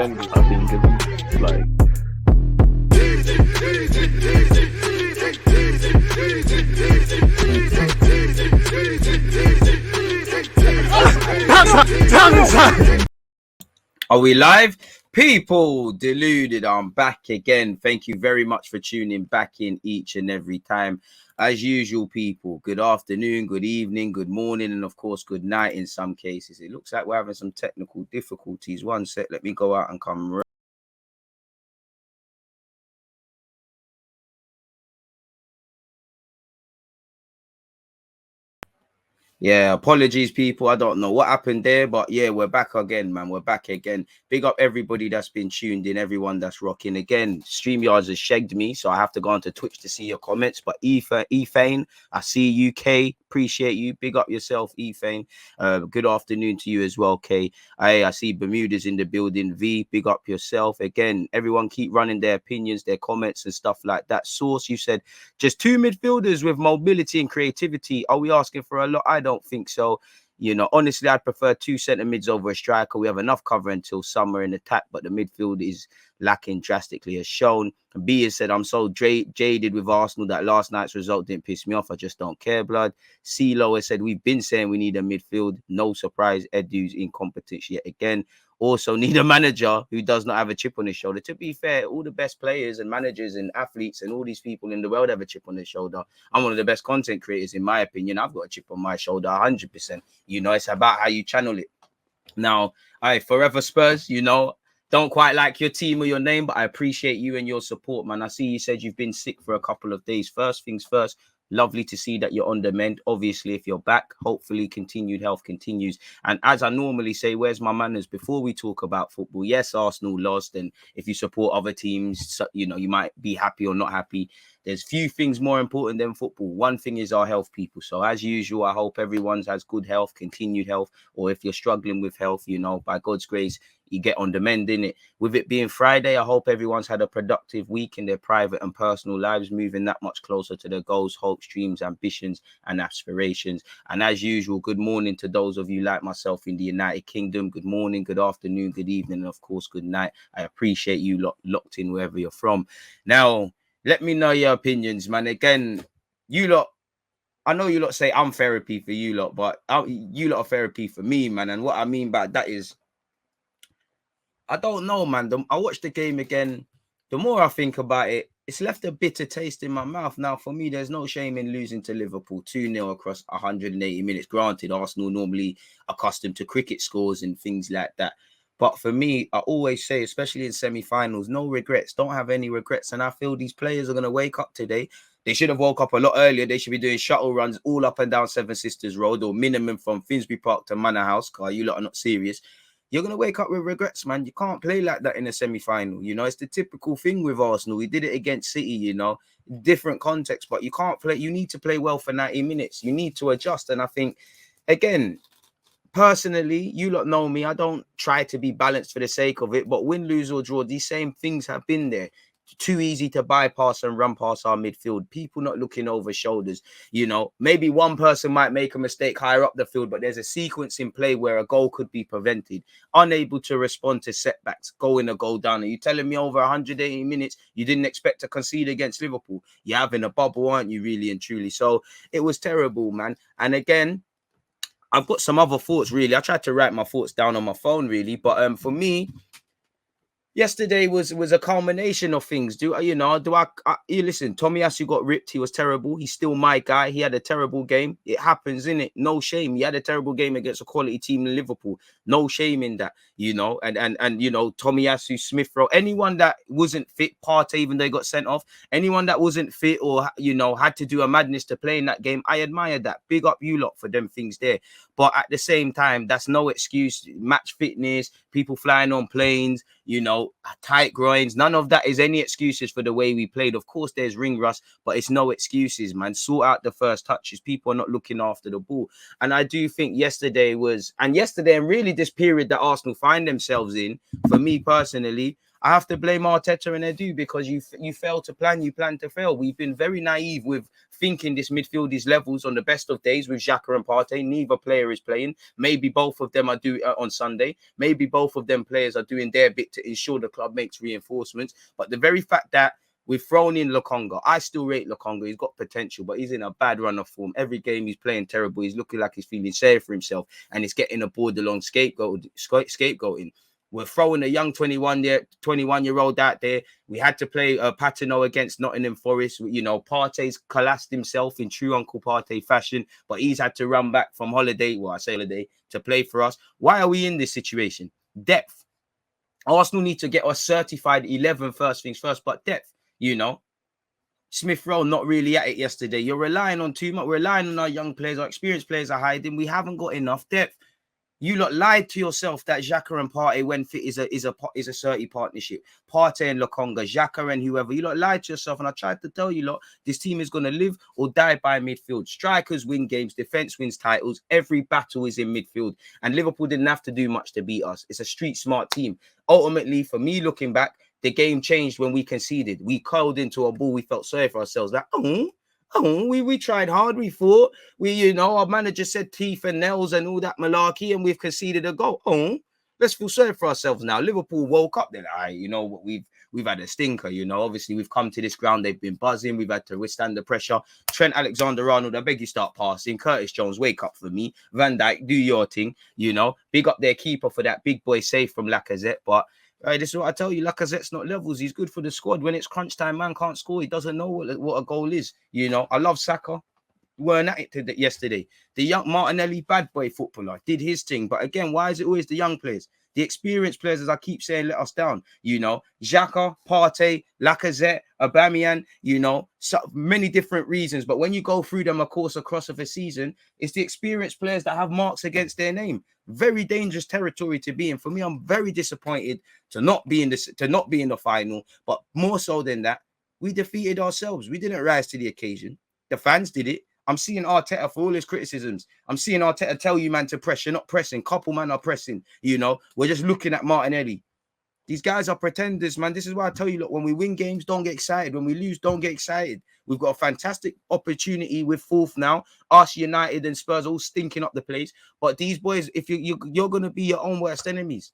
defenders, I think, it's like. Are we live? People deluded, I'm back again. Thank you very much for tuning back in each and every time. As usual, people, good afternoon, good evening, good morning, and of course, good night in some cases. It looks like we're having some technical difficulties. One sec, let me go out and come right. Yeah, apologies, people. I don't know what happened there, but yeah, we're back again, man. We're back again. Big up everybody that's been tuned in, everyone that's rocking. Again, StreamYards has shagged me, so I have to go onto Twitch to see your comments. But Efane, I see you, K. Appreciate you. Big up yourself, Efane. Good afternoon to you as well, K. I see Bermuda's in the building. V, big up yourself. Again, everyone keep running their opinions, their comments and stuff like that. Source, you said just two midfielders with mobility and creativity. Are we asking for a lot? I don't think so. You know, honestly, I'd prefer two centre mids over a striker. We have enough cover until summer in attack, but the midfield is lacking drastically, as shown. B has said, I'm so jaded with Arsenal that last night's result didn't piss me off. I just don't care, blood. CeeLo has said, we've been saying we need a midfield. No surprise, Edu's incompetence yet again. Also need a manager who does not have a chip on his shoulder. To be fair, all the best players and managers and athletes and all these people in the world have a chip on their shoulder. I'm one of the best content creators, in my opinion. I've got a chip on my shoulder, 100%. You know, it's about how you channel it. Now, forever Spurs, you know, don't quite like your team or your name, but I appreciate you and your support, man. I see you said you've been sick for a couple of days. First things first, lovely to see that you're on the mend. Obviously, if you're back, hopefully continued health continues. And as I normally say, where's my manners? Before we talk about football, yes, Arsenal lost. And if you support other teams, you know, you might be happy or not happy. There's few things more important than football. One thing is our health, people. So as usual, I hope everyone has good health, continued health, or if you're struggling with health, you know, by God's grace, you get on the mend, innit? With it being Friday, I hope everyone's had a productive week in their private and personal lives, moving that much closer to their goals, hopes, dreams, ambitions, and aspirations. And as usual, good morning to those of you like myself in the United Kingdom. Good morning, good afternoon, good evening, and of course, good night. I appreciate you locked in wherever you're from. Now, let me know your opinions, man. Again, you lot, I know you lot say I'm therapy for you lot, but you lot are therapy for me, man. And what I mean by that is, I don't know, man. I watched the game again. The more I think about it, it's left a bitter taste in my mouth. Now, for me, there's no shame in losing to Liverpool 2-0 across 180 minutes. Granted, Arsenal normally accustomed to cricket scores and things like that. But for me, I always say, especially in semi-finals, no regrets. Don't have any regrets. And I feel these players are going to wake up today. They should have woke up a lot earlier. They should be doing shuttle runs all up and down Seven Sisters Road, or minimum from Finsbury Park to Manor House, because you lot are not serious. You're going to wake up with regrets, man. You can't play like that in a semi-final. You know, it's the typical thing with Arsenal. We did it against City, you know, different context, but you can't play. You need to play well for 90 minutes. You need to adjust. And I think, again, personally, you lot know me. I don't try to be balanced for the sake of it, but win, lose or draw, these same things have been there. Too easy to bypass and run past our midfield. People not looking over shoulders. You know, maybe one person might make a mistake higher up the field, but there's a sequence in play where a goal could be prevented. Unable to respond to setbacks, going a goal down. Are you telling me over 180 minutes you didn't expect to concede against Liverpool? You're having a bubble, aren't you, really and truly? So it was terrible, man. And again, I've got some other thoughts, really. I tried to write my thoughts down on my phone, really. But for me, yesterday was a culmination of things. You listen, Tomiyasu got ripped. He was terrible. He's still my guy. He had a terrible game. It happens, innit? No shame. He had a terrible game against a quality team in Liverpool. No shame in that, you know. And you know, Tomiyasu, Smith Rowe, anyone that wasn't fit, Partey, even though he got sent off, anyone that wasn't fit or, you know, had to do a madness to play in that game, I admire that. Big up you lot for them things there. But at the same time, that's no excuse. Match fitness, people flying on planes, you know, tight groins. None of that is any excuses for the way we played. Of course, there's ring rust, but it's no excuses, man. Sort out the first touches. People are not looking after the ball. And I do think yesterday and really this period that Arsenal find themselves in, for me personally, I have to blame Arteta and Edu because you failed to plan. You plan to fail. We've been very naive with thinking this midfield is levels on the best of days with Xhaka and Partey. Neither player is playing. Maybe both of them are doing on Sunday. Maybe both of them players are doing their bit to ensure the club makes reinforcements. But the very fact that we've thrown in Lokonga. I still rate Lokonga. He's got potential, but he's in a bad run of form. Every game he's playing terrible. He's looking like he's feeling sorry for himself, and it's getting a borderline scapegoating. We're throwing a young 21-year-old out there. We had to play Patino against Nottingham Forest. You know, Partey's collapsed himself in true Uncle Partey fashion, but he's had to run back from holiday, to play for us. Why are we in this situation? Depth. Arsenal need to get us certified 11 first things first, but depth. You know, Smith Rowe not really at it yesterday. You're relying on too much. We're relying on our young players. Our experienced players are hiding. We haven't got enough depth. You lot lied to yourself that Xhaka and Partey, when fit, is a 30 partnership. Partey and Lokonga, Xhaka and whoever. You lot lied to yourself, and I tried to tell you lot this team is going to live or die by midfield. Strikers win games, defense wins titles. Every battle is in midfield, and Liverpool didn't have to do much to beat us. It's a street smart team. Ultimately, for me, looking back, the game changed when we conceded. We curled into a ball. We felt sorry for ourselves. Like, we tried hard. We fought. Our manager said teeth and nails and all that malarkey, and we've conceded a goal. Let's feel sorry for ourselves now. Liverpool woke up. They're like, we've had a stinker. Obviously we've come to this ground. They've been buzzing. We've had to withstand the pressure. Trent Alexander-Arnold, I beg you start passing. Curtis Jones, wake up for me. Van Dijk, do your thing. Big up their keeper for that big boy save from Lacazette, but. This is what I tell you. Lacazette's not levels. He's good for the squad. When it's crunch time, man can't score. He doesn't know what a goal is. I love Saka. We weren't at it yesterday. The young Martinelli, bad boy footballer, did his thing. But again, why is it always the young players? The experienced players, as I keep saying, let us down. Xhaka, Partey, Lacazette, Aubameyang, so many different reasons. But when you go through them, of course, across of a season, it's the experienced players that have marks against their name. Very dangerous territory to be in. For me, I'm very disappointed to not be in the final. But more so than that, we defeated ourselves. We didn't rise to the occasion. The fans did it. I'm seeing Arteta for all his criticisms. I'm seeing Arteta tell you, man, to press. You're not pressing. Couple man are pressing. We're just looking at Martinelli. These guys are pretenders, man. This is why I tell you, look, when we win games, don't get excited. When we lose, don't get excited. We've got a fantastic opportunity with fourth now. Us, United and Spurs all stinking up the place. But these boys, if you're going to be your own worst enemies.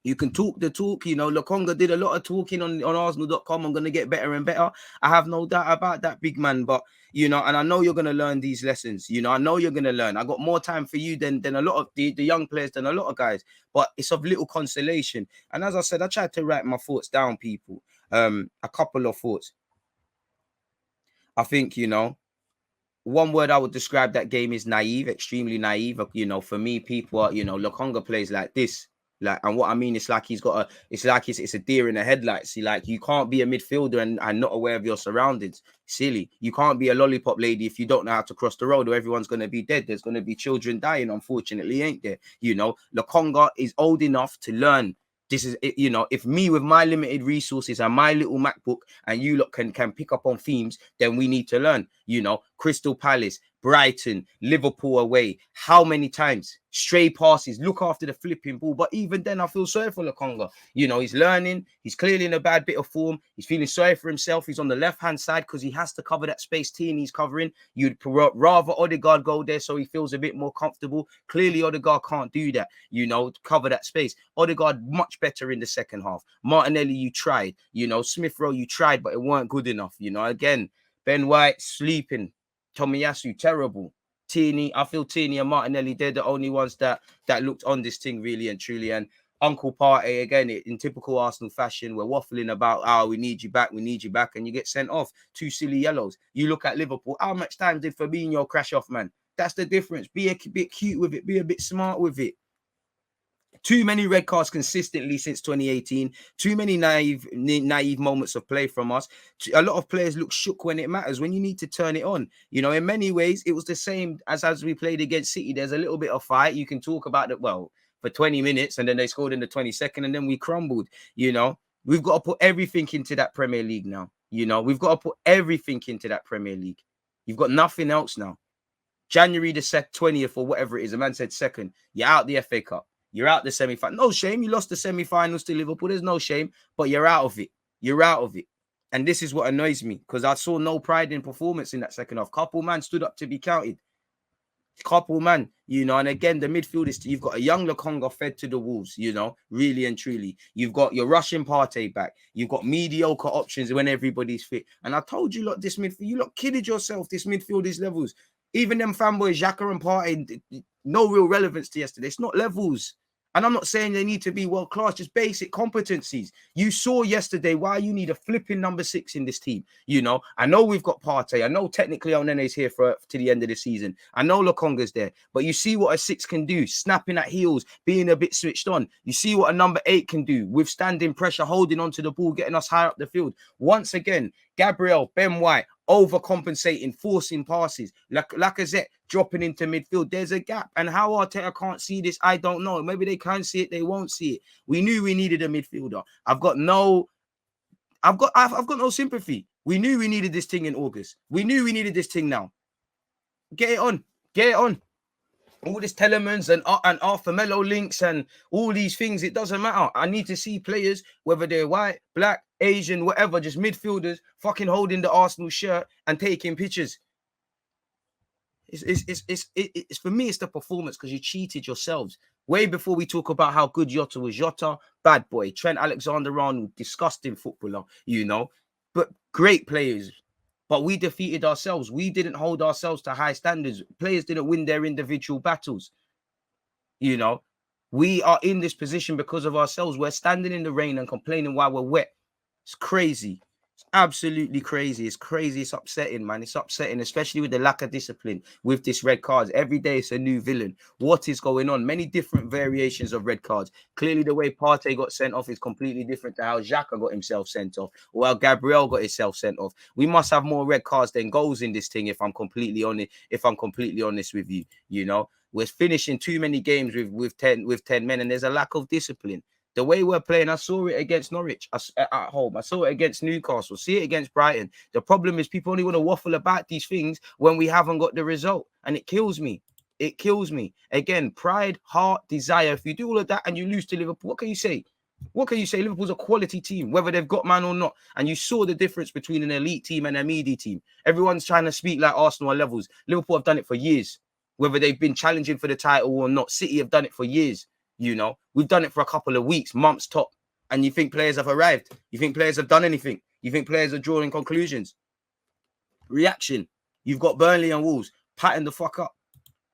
You can talk the talk, Lokonga did a lot of talking on Arsenal.com. I'm going to get better and better. I have no doubt about that, big man. But, and I know you're going to learn these lessons. I know you're going to learn. I got more time for you than a lot of the young players, than a lot of guys. But it's of little consolation. And as I said, I tried to write my thoughts down, people. A couple of thoughts. I think, one word I would describe that game is naive, extremely naive. For me, people are, Lokonga plays like this. And what I mean, it's like it's a deer in the headlights. See, like, you can't be a midfielder and not aware of your surroundings. Silly. You can't be a lollipop lady if you don't know how to cross the road, or everyone's going to be dead. There's going to be children dying, unfortunately, ain't there? Lokonga is old enough to learn. This is, if me with my limited resources and my little MacBook and you lot can pick up on themes, then we need to learn. Crystal Palace, Brighton, Liverpool away. How many times? Stray passes, look after the flipping ball. But even then, I feel sorry for Lokonga. He's learning. He's clearly in a bad bit of form. He's feeling sorry for himself. He's on the left-hand side because he has to cover that space Tierney's covering. You'd rather Odegaard go there so he feels a bit more comfortable. Clearly, Odegaard can't do that, cover that space. Odegaard much better in the second half. Martinelli, you tried. Smith Rowe, you tried, but it weren't good enough. Again, Ben White, sleeping. Tomiyasu, terrible. Tierney, I feel Tierney and Martinelli, they're the only ones that looked on this thing really and truly. And Uncle Partey, again, in typical Arsenal fashion, we're waffling about, we need you back, and you get sent off. 2 silly yellows. You look at Liverpool, how much time did Fabinho crash off, man? That's the difference. Be a bit cute with it, be a bit smart with it. Too many red cards consistently since 2018. Too many naive moments of play from us. A lot of players look shook when it matters, when you need to turn it on. In many ways, it was the same as we played against City. There's a little bit of fight. You can talk about it, for 20 minutes, and then they scored in the 22nd, and then we crumbled. We've got to put everything into that Premier League now. We've got to put everything into that Premier League. You've got nothing else now. January the 20th or whatever it is, a man said 2nd, you're out the FA Cup. You're out the semi-final. No shame. You lost the semi-finals to Liverpool. There's no shame, but you're out of it. You're out of it. And this is what annoys me because I saw no pride in performance in that second half. Couple man stood up to be counted. Couple man, you know, and again, the midfield is you've got a young Lokonga fed to the wolves, you know, really and truly. You've got your Russian Partey back. You've got mediocre options when everybody's fit. And I told you, look, this midfield, you lot kidded yourself. This midfield is levels. Even them fanboys, Xhaka and Partey, no real relevance to yesterday. It's not levels. And I'm not saying they need to be world class, just basic competencies. You saw yesterday why you need a flipping number 6 in this team. You know, I know we've got Partey. I know technically Onene is here to the end of the season. I know Lokonga's there, but you see what a 6 can do, snapping at heels, being a bit switched on. You see what a number 8 can do, withstanding pressure, holding onto the ball, getting us high up the field. Once again, Gabriel, Ben White, overcompensating, forcing passes. Lacazette dropping into midfield. There's a gap. And how Arteta can't see this, I don't know. Maybe they can see it, they won't see it. We knew we needed a midfielder. I've got no sympathy. We knew we needed this thing in August. We knew we needed this thing now. Get it on. Get it on. All this Telemans and Arthur Melo links and all these things, it doesn't matter. I need to see players, whether they're white, black, Asian, whatever, just midfielders fucking holding the Arsenal shirt and taking pictures. It's for me, it's the performance because you cheated yourselves. Way before we talk about how good Jota was. Jota, bad boy. Trent Alexander-Arnold, disgusting footballer, you know. But great players. But we defeated ourselves. We didn't hold ourselves to high standards. Players didn't win their individual battles. You know, we are in this position because of ourselves. We're standing in the rain and complaining why we're wet. It's crazy. It's absolutely crazy. It's crazy. It's upsetting, man. It's upsetting, especially with the lack of discipline with this red cards. Every day it's a new villain. What is going on? Many different variations of red cards. Clearly, the way Partey got sent off is completely different to how Xhaka got himself sent off, or how Gabriel got himself sent off. We must have more red cards than goals in this thing. If I'm completely honest with you, you know, we're finishing too many games with 10 men, and there's a lack of discipline. The way we're playing, I saw it against Norwich at home. I saw it against Newcastle. See it against Brighton. The problem is people only want to waffle about these things when we haven't got the result. And it kills me. It kills me. Again, pride, heart, desire. If you do all of that and you lose to Liverpool, what can you say? What can you say? Liverpool's a quality team, whether they've got man or not. And you saw the difference between an elite team and a media team. Everyone's trying to speak like Arsenal levels. Liverpool have done it for years. Whether they've been challenging for the title or not, City have done it for years. You know, we've done it for a couple of weeks, months top. And you think players have arrived? You think players have done anything? You think players are drawing conclusions? Reaction. You've got Burnley and Wolves. Pattern the fuck up,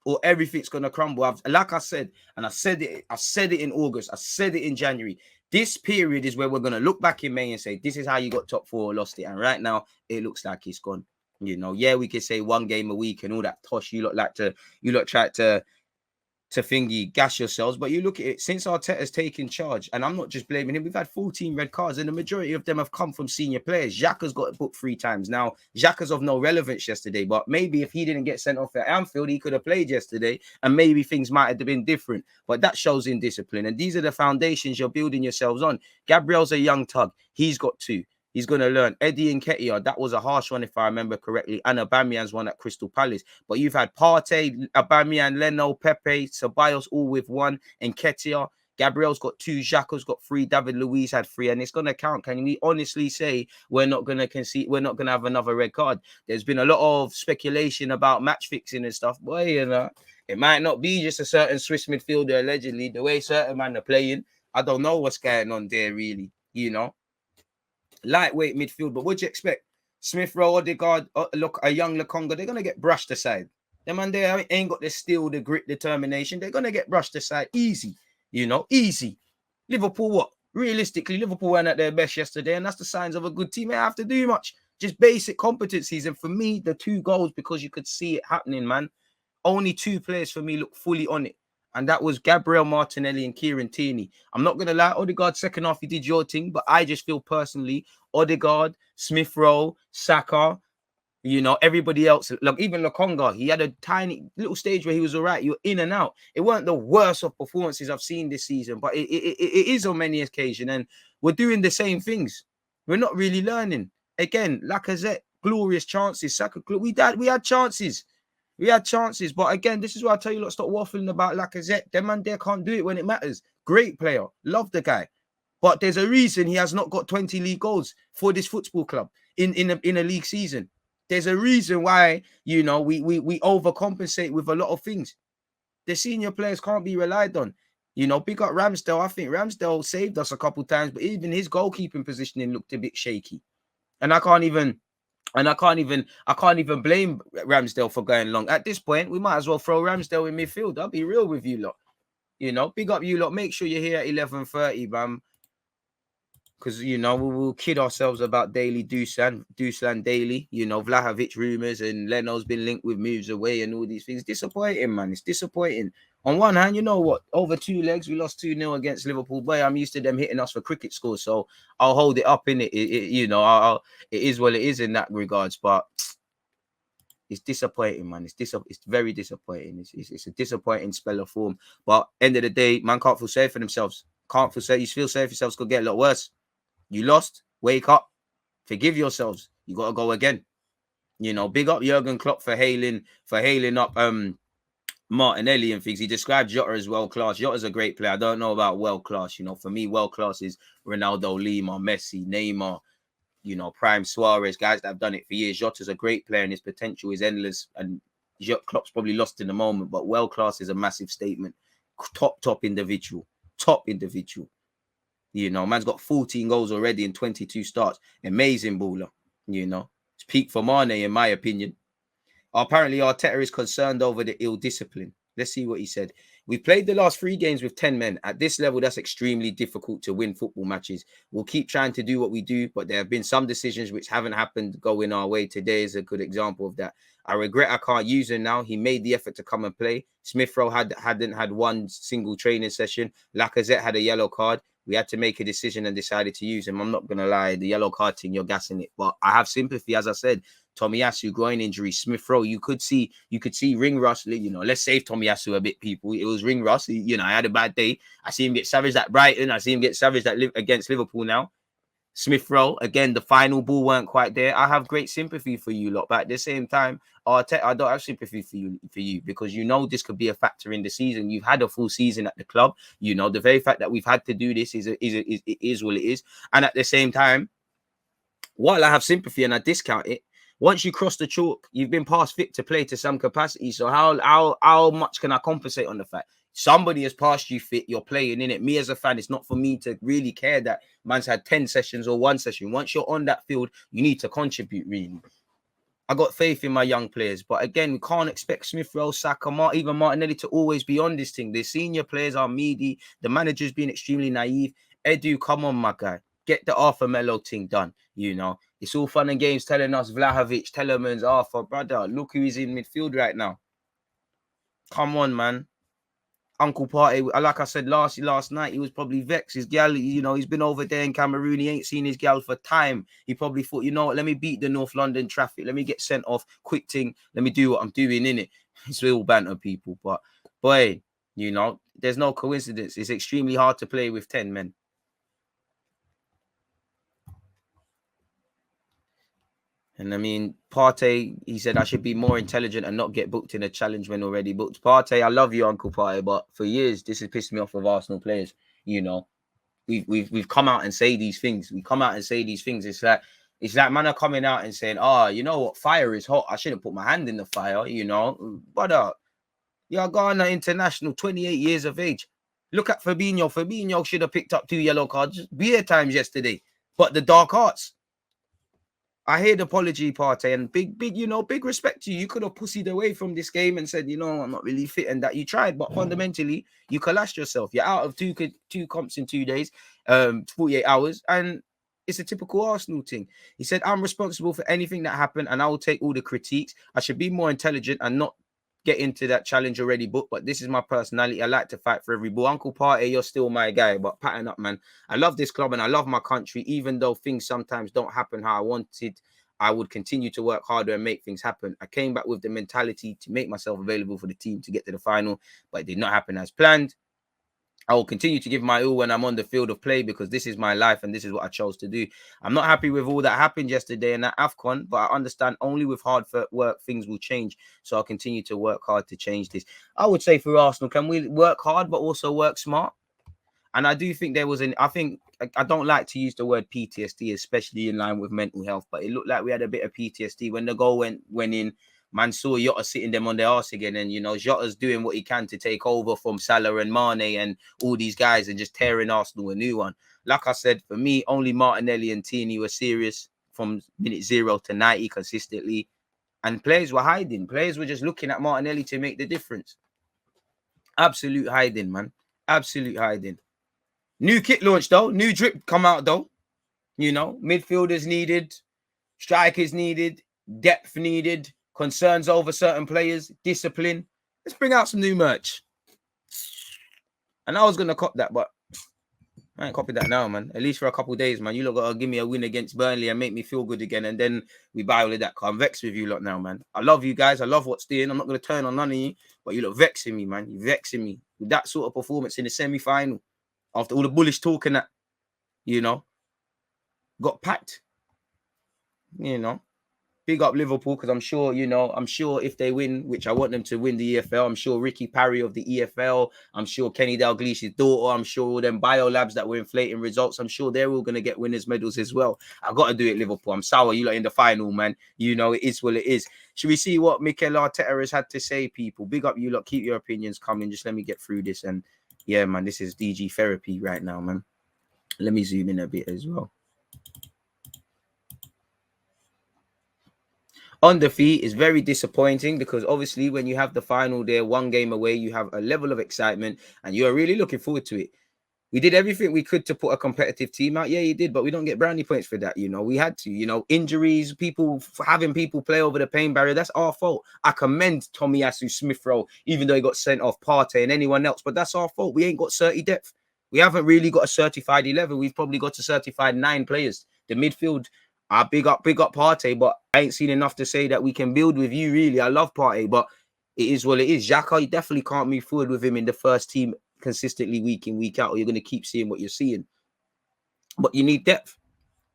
or everything's gonna crumble. Like I said, and I said it in August. I said it in January. This period is where we're gonna look back in May and say, this is how you got top 4 or lost it. And right now, it looks like it's gone. You know, yeah, we could say 1 game a week and all that tosh. You lot try to thingy gas yourselves, but you look at it since Arteta's taken charge, and I'm not just blaming him. We've had 14 red cards, and the majority of them have come from senior players. Xhaka's got booked 3 times now. Xhaka's of no relevance yesterday, but maybe if he didn't get sent off at Anfield, he could have played yesterday, and maybe things might have been different. But that shows indiscipline, and these are the foundations you're building yourselves on. Gabriel's a young tug. He's got 2. He's going to learn. Eddie and Nketiah, that was a harsh one if I remember correctly. And Aubameyang's one at Crystal Palace. But you've had Partey, Aubameyang, Leno, Pepe, Ceballos all with 1. Nketiah, Gabriel's got 2. Xhaka's got 3. David Luiz had 3. And it's going to count. Can we honestly say we're not going to concede? We're not going to have another red card? There's been a lot of speculation about match fixing and stuff. Boy, you know, it might not be just a certain Swiss midfielder, allegedly. The way certain men are playing, I don't know what's going on there, really, you know. Lightweight midfield, but what do you expect? Smith Rowe, Odegaard, look, a young Lokonga, they're gonna get brushed aside. Them man, they ain't got the steel, the grit, determination. They're gonna get brushed aside easy, you know, easy. Liverpool, what? Realistically, Liverpool weren't at their best yesterday, and that's the signs of a good team. They don't have to do much, just basic competencies. And for me, the 2 goals, because you could see it happening, man. Only 2 players for me look fully on it. And that was Gabriel Martinelli and Kieran Tierney. I'm not going to lie, Odegaard, second half, you did your thing. But I just feel personally, Odegaard, Smith Rowe, Saka, you know, everybody else, like even Lokonga, he had a tiny little stage where he was all right. You're in and out. It weren't the worst of performances I've seen this season, but it is on many occasions. And we're doing the same things. We're not really learning. Again, Lacazette, glorious chances. Saka, we had chances. We had chances, but again, this is why I tell you, lot, stop waffling about Lacazette. Them man there can't do it when it matters. Great player, love the guy, but there's a reason he has not got 20 league goals for this football club in a league season. There's a reason why, you know, we overcompensate with a lot of things. The senior players can't be relied on. You know, big up Ramsdale. I think Ramsdale saved us a couple times, but even his goalkeeping positioning looked a bit shaky. And I can't even blame Ramsdale for going long. At this point, we might as well throw Ramsdale in midfield. I'll be real with you lot. You know, big up you lot. Make sure you're here at 11:30, man. Because, you know, we'll kid ourselves about daily Duslan daily. You know, Vlahovic rumours and Leno's been linked with moves away and all these things. Disappointing, man. It's disappointing. On one hand, you know what? Over 2 legs, we lost 2-0 against Liverpool. Boy, I'm used to them hitting us for cricket scores, so I'll hold it up in it. You know, it is what it is in that regards. But it's disappointing, man. It's very disappointing. It's a disappointing spell of form. But end of the day, man can't feel safe for themselves. Can't feel safe. You feel safe for yourselves, could get a lot worse. You lost, wake up, forgive yourselves. You got to go again. You know, big up Jurgen Klopp for hailing up Martinelli and things. He described Jota as world class. Jota's a great player. I don't know about world class. You know, for me, world class is Ronaldo, Lima, Messi, Neymar, you know, Prime Suarez, guys that have done it for years. Jota's a great player and his potential is endless. And Klopp's probably lost in the moment, but world class is a massive statement. Top individual. You know, man's got 14 goals already in 22 starts. Amazing baller. You know, it's peak for Mane, in my opinion. Apparently, Arteta is concerned over the ill discipline. Let's see what he said. We played the last 3 games with 10 men. At this level, that's extremely difficult to win football matches. We'll keep trying to do what we do, but there have been some decisions which haven't happened going our way. Today is a good example of that. I regret I can't use him now. He made the effort to come and play. Smith Rowe hadn't had one single training session. Lacazette had a yellow card. We had to make a decision and decided to use him. I'm not going to lie. The yellow card thing, you're gassing it. But I have sympathy, as I said. Tomiyasu, groin injury, Smith Rowe. You could see ring rust. You know, let's save Tomiyasu a bit, people. It was ring rust. You know, I had a bad day. I see him get savaged at Brighton. I see him get savaged against Liverpool now. Smith Rowe, again, the final ball weren't quite there. I have great sympathy for you lot, but at the same time, I don't have sympathy for you because you know this could be a factor in the season. You've had a full season at the club. You know, the very fact that we've had to do this is what it is. And at the same time, while I have sympathy and I discount it, once you cross the chalk, you've been past fit to play to some capacity. So how much can I compensate on the fact somebody has passed you fit, you're playing in it? Me as a fan, it's not for me to really care that man's had 10 sessions or 1 session. Once you're on that field, you need to contribute, really. I got faith in my young players, but again, we can't expect Smith Rowe, Saka, even Martinelli to always be on this thing. The senior players are meaty. The manager's been extremely naive. Edu, come on, my guy. Get the Arthur Melo thing done, you know. It's all fun and games telling us Vlahovic, Telemans, Arthur, brother. Look who is in midfield right now. Come on, man. Uncle Party, like I said last night, he was probably vexed. His gal, you know, he's been over there in Cameroon. He ain't seen his gal for time. He probably thought, you know what, let me beat the North London traffic. Let me get sent off. Quick thing. Let me do what I'm doing, innit? It's real banter, people. But, boy, you know, there's no coincidence. It's extremely hard to play with 10 men. And I mean, Partey, he said I should be more intelligent and not get booked in a challenge when already booked. Partey, I love you, Uncle Partey, but for years this has pissed me off with Arsenal players. You know, we've come out and say these things. We come out and say these things. It's like man are coming out and saying, you know what, fire is hot. I shouldn't put my hand in the fire. You know, but you're Ghana international, 28 years of age. Look at Fabinho. Fabinho should have picked up 2 yellow cards beer times yesterday. But the dark arts. I hear the apology, Partey, and big respect to you. You could have pussied away from this game and said, you know, I'm not really fit and that you tried. But fundamentally, you collapsed yourself. You're out of two comps in 2 days, 48 hours. And it's a typical Arsenal thing. He said, I'm responsible for anything that happened and I will take all the critiques. I should be more intelligent and not get into that challenge already booked, but this is my personality. I like to fight for every ball. Uncle Partey, you're still my guy, but pattern up, man. I love this club and I love my country. Even though things sometimes don't happen how I wanted, I would continue to work harder and make things happen. I came back with the mentality to make myself available for the team to get to the final, but it did not happen as planned. I will continue to give my all when I'm on the field of play because this is my life and this is what I chose to do. I'm not happy with all that happened yesterday in that AFCON, but I understand only with hard work things will change. So I'll continue to work hard to change this. I would say for Arsenal, can we work hard but also work smart? And I do think there was I don't like to use the word PTSD, especially in line with mental health, but it looked like we had a bit of PTSD when the goal went in. Man saw Jota sitting them on their arse again, and Jota's doing what he can to take over from Salah and Mane and all these guys and just tearing Arsenal a new one. Like I said, for me, only Martinelli and Tierney were serious from minute 0 to 90 consistently, and players were hiding. Players were just looking at Martinelli to make the difference. Absolute hiding, man. Absolute hiding. New kit launch though, new drip come out though. Midfielders needed, strikers needed, depth needed, concerns over certain players, discipline. Let's bring out some new merch. And I was gonna cop that, but I ain't copy that now, man. At least for a couple of days, man. You lot gotta give me a win against Burnley and make me feel good again, and then we buy all of that. I'm vexed with you lot now, man. I love you guys. I love what's doing. I'm not gonna turn on none of you, but you lot vexing me, man. You vexing me with that sort of performance in the semi-final. After all the bullish talking that, got packed. Big up Liverpool because I'm sure if they win, which I want them to win the EFL, I'm sure Ricky Parry of the EFL, I'm sure Kenny Dalglish's daughter, I'm sure all them biolabs that were inflating results, I'm sure they're all going to get winners' medals as well. I got to do it, Liverpool. I'm sour. You lot in the final, man. It is what it is. Should we see what Mikel Arteta has had to say, people? Big up you lot. Keep your opinions coming. Just let me get through this. And yeah, man, this is DG therapy right now, man. Let me zoom in a bit as well. On defeat is very disappointing because obviously when you have the final there, one game away, you have a level of excitement and you're really looking forward to it. We did everything we could to put a competitive team out. Yeah, you did, but we don't get brownie points for that. We had to, injuries, having people play over the pain barrier. That's our fault. I commend Tomiyasu Smith-Rowe, even though he got sent off, Partey and anyone else, but that's our fault. We ain't got 30 depth. We haven't really got a certified 11. We've probably got a certified 9 players. The midfield, big up Partey, but I ain't seen enough to say that we can build with you, really. I love Partey, but it is what it is. Xhaka, you definitely can't move forward with him in the first team consistently week in, week out, or you're going to keep seeing what you're seeing. But you need depth.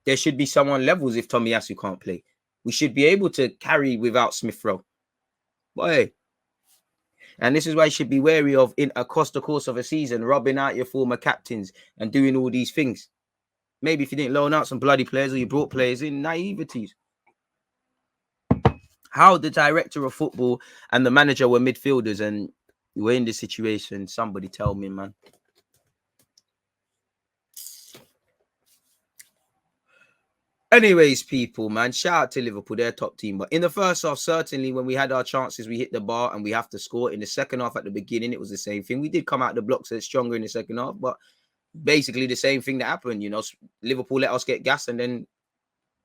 There should be someone levels if Tomiyasu can't play. We should be able to carry without Smith-Rowe. But hey, and this is why you should be wary of, across the course of a season, robbing out your former captains and doing all these things. Maybe if you didn't loan out some bloody players or you brought players in, naiveties. How the director of football and the manager were midfielders and we're in this situation, somebody tell me, man. Anyways, people, man, shout out to Liverpool, their top team. But in the first half, certainly when we had our chances, we hit the bar and we have to score. In the second half, at the beginning, it was the same thing. We did come out the blocks stronger in the second half, but basically the same thing that happened. Liverpool let us get gas and then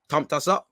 thumped us up.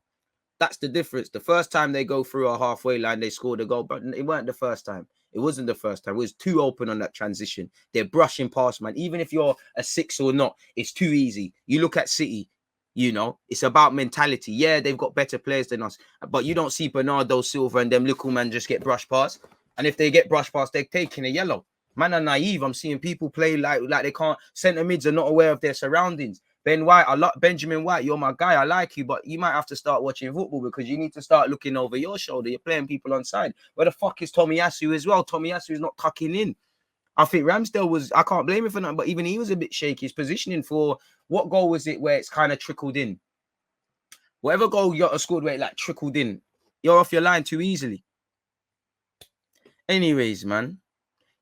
That's the difference. The first time they go through our halfway line, they scored a goal, but it weren't the first time. It wasn't the first time. It was too open on that transition. They're brushing past, man. Even if you're a 6 or not, it's too easy. You look at City, it's about mentality. Yeah, they've got better players than us, but you don't see Bernardo Silva and them little man just get brushed past. And if they get brushed past, they're taking a yellow. Man are naive. I'm seeing people play like they can't. Centre mids are not aware of their surroundings. Benjamin White, you're my guy. I like you, but you might have to start watching football because you need to start looking over your shoulder. You're playing people on side. Where the fuck is Tomiyasu as well? Tomiyasu is not tucking in. I think Ramsdale I can't blame him for that, but even he was a bit shaky. His positioning for what goal was it where it's kind of trickled in? Whatever goal Jota scored where it trickled in, you're off your line too easily. Anyways, man.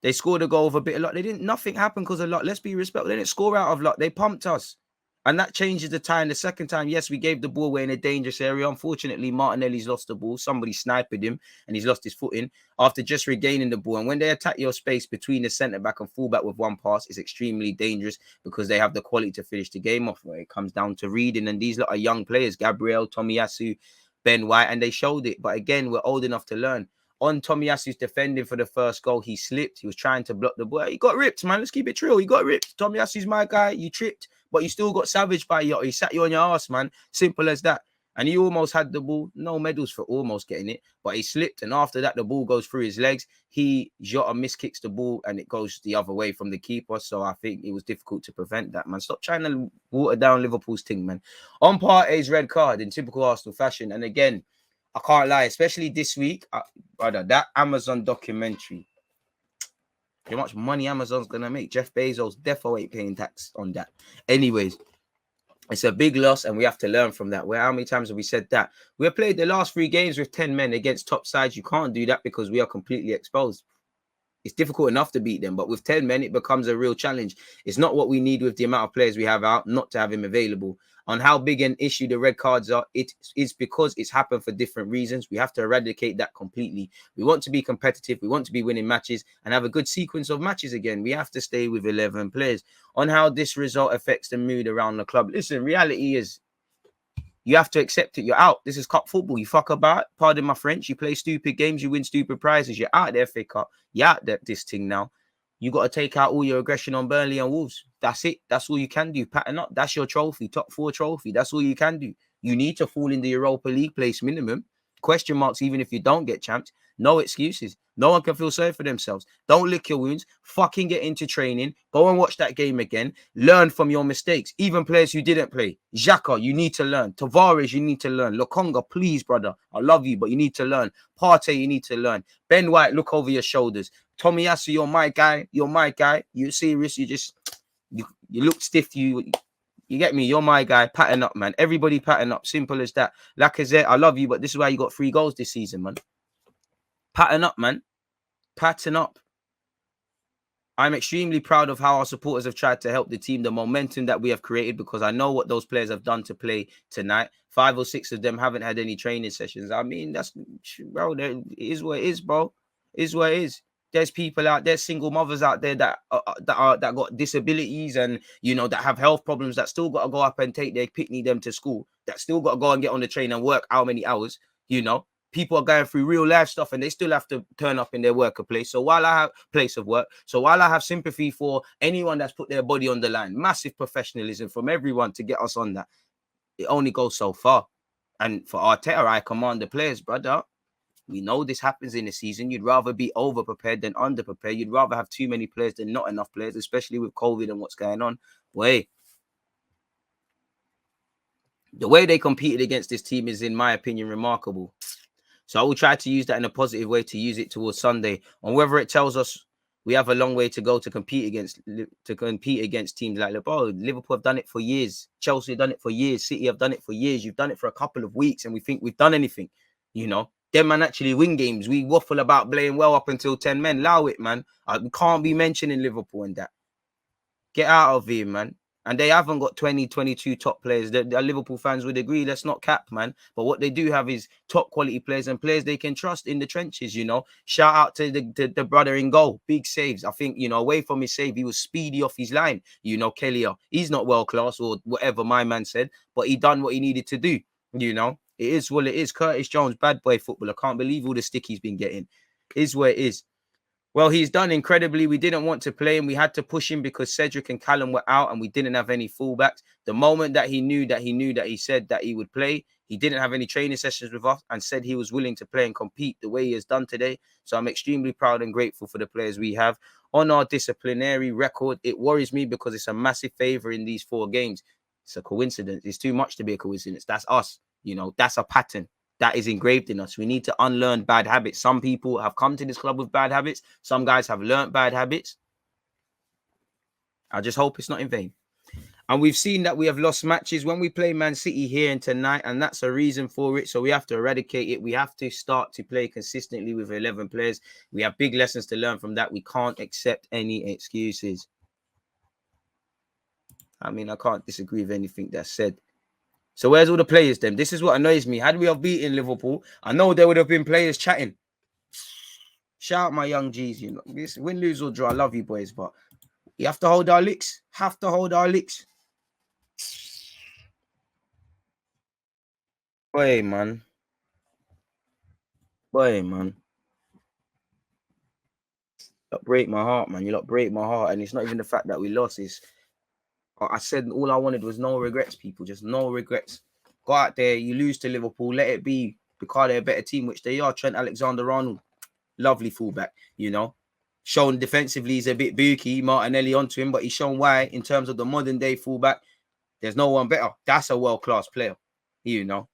They scored a goal with a bit of luck. Nothing happened because of luck. Let's be respectful. They didn't score out of luck. They pumped us. And that changes the time. The second time, yes, we gave the ball away in a dangerous area. Unfortunately, Martinelli's lost the ball. Somebody sniped him and he's lost his footing after just regaining the ball. And when they attack your space between the centre-back and full-back with one pass, it's extremely dangerous because they have the quality to finish the game off. Where it comes down to reading. And these lot are young players, Gabriel, Tomiyasu, Ben White, and they showed it. But again, we're old enough to learn. On Tomiyasu's defending for the first goal, he slipped. He was trying to block the ball. He got ripped, man. Let's keep it real. He got ripped. Tomiyasu's my guy. You tripped, but you still got savaged by Jota. He sat you on your ass, man. Simple as that. And he almost had the ball. No medals for almost getting it, but he slipped. And after that, the ball goes through his legs. Jota miskicks the ball and it goes the other way from the keeper. So I think it was difficult to prevent that, man. Stop trying to water down Liverpool's thing, man. On Partey's red card in typical Arsenal fashion. And again, I can't lie, especially this week, brother, that Amazon documentary. How much money Amazon's going to make? Jeff Bezos defo ain't paying tax on that. Anyways, it's a big loss and we have to learn from that. How many times have we said that? We have played the last 3 games with 10 men against top sides. You can't do that because we are completely exposed. It's difficult enough to beat them, but with 10 men, it becomes a real challenge. It's not what we need with the amount of players we have out, not to have him available. On how big an issue the red cards are, it's because it's happened for different reasons. We have to eradicate that completely. We want to be competitive. We want to be winning matches and have a good sequence of matches again. We have to stay with 11 players. On how this result affects the mood around the club. Listen, reality is you have to accept it. You're out. This is cup football. You fuck about. Pardon my French. You play stupid games. You win stupid prizes. You're out there, FA Cup. You're out there, this thing now. You got to take out all your aggression on Burnley and Wolves. That's it. That's all you can do. Pattern up. That's your trophy. Top 4 trophy. That's all you can do. You need to fall in the Europa League place minimum. Question marks even if you don't get champs. No excuses. No one can feel sorry for themselves. Don't lick your wounds. Fucking get into training. Go and watch that game again. Learn from your mistakes. Even players who didn't play. Xhaka, you need to learn. Tavares, you need to learn. Lokonga, please, brother. I love you, but you need to learn. Partey, you need to learn. Ben White, look over your shoulders. Tomiyasu, you're my guy. You're my guy. You're serious. You look stiff. You get me? You're my guy. Pattern up, man. Everybody pattern up. Simple as that. Lacazette, I love you, but this is why you got 3 goals this season, man. Pattern up, man. Pattern up. I'm extremely proud of how our supporters have tried to help the team, the momentum that we have created, because I know what those players have done to play tonight. 5 or 6 of them haven't had any training sessions. I mean, that's, bro, it is what it is, bro. It is what it is. There's people out there, single mothers out there that got disabilities and, you know, that have health problems that still got to go up and take their picnic them to school, that still got to go and get on the train and work how many hours, you know. People are going through real life stuff and they still have to turn up in their workplace. So while I have place of work, so while I have sympathy for anyone that's put their body on the line, massive professionalism from everyone to get us on that, it only goes so far. And for Arteta, I command the players, brother. We know this happens in the season. You'd rather be over-prepared than under-prepared. You'd rather have too many players than not enough players, especially with COVID and what's going on. Wait. The way they competed against this team is, in my opinion, remarkable. So I will try to use that in a positive way to use it towards Sunday. On whether it tells us we have a long way to go to compete against teams like Liverpool. Liverpool have done it for years. Chelsea have done it for years. City have done it for years. You've done it for a couple of weeks and we think we've done anything. You know, them man actually win games. We waffle about playing well up until 10 men. Allow it, man. We can't be mentioning Liverpool and that. Get out of here, man. And they haven't got 22 top players. The Liverpool fans would agree. Let's not cap, man. But what they do have is top quality players and players they can trust in the trenches, you know. Shout out to the brother in goal. Big saves. I think, you know, away from his save, he was speedy off his line. You know, Kelly, he's not world class or whatever my man said, but he done what he needed to do, you know. It is what it is. Curtis Jones, bad boy footballer. Can't believe all the stick he's been getting. Is what it is. Well, he's done incredibly. We didn't want to play him. We had to push him because Cedric and Callum were out and we didn't have any fullbacks. The moment that he said that he would play, he didn't have any training sessions with us and said he was willing to play and compete the way he has done today. So I'm extremely proud and grateful for the players we have. On our disciplinary record, it worries me because it's a massive favor in these 4 games. It's a coincidence. It's too much to be a coincidence. That's us. You know, that's a pattern. That is engraved in us. We need to unlearn bad habits. Some people have come to this club with bad habits. Some guys have learnt bad habits. I just hope it's not in vain. And we've seen that we have lost matches when we play Man City here and tonight, and that's a reason for it. So we have to eradicate it. We have to start to play consistently with 11 players. We have big lessons to learn from that. We can't accept any excuses. I mean, I can't disagree with anything that's said. So where's all the players then? This is what annoys me. Had we have beaten Liverpool, I know there would have been players chatting. Shout out my young G's, you know. This win, lose or draw. I love you boys, but you have to hold our licks. Have to hold our licks. Boy, man. Boy, man. You break my heart, man. You lot break my heart. And it's not even the fact that we lost. It's I said all I wanted was no regrets, people. Just no regrets. Go out there, you lose to Liverpool, let it be because they're a better team, which they are. Trent Alexander-Arnold, lovely fullback, you know. Shown defensively he's a bit booky, Martinelli onto him, but he's shown why in terms of the modern day fullback, there's no one better. That's a world-class player, you know.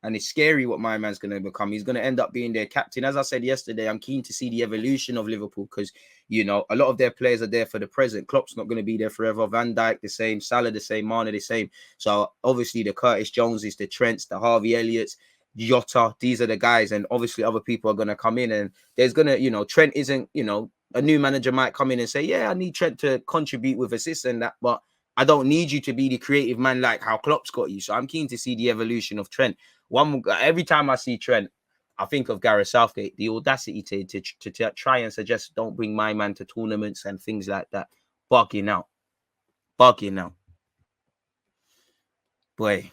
And it's scary what my man's going to become. He's going to end up being their captain. As I said yesterday, I'm keen to see the evolution of Liverpool because, you know, a lot of their players are there for the present. Klopp's not going to be there forever. Van Dijk the same, Salah the same, Mane the same. So obviously the Curtis Joneses, the Trents, the Harvey Elliots, Jota, these are the guys. And obviously other people are going to come in and there's going to, you know, Trent isn't, you know, a new manager might come in and say, yeah, I need Trent to contribute with assists and that, but I don't need you to be the creative man like how Klopp's got you. So I'm keen to see the evolution of Trent. Every time I see Trent, I think of Gareth Southgate, the audacity to try and suggest don't bring my man to tournaments and things like that. Bugging out. Boy.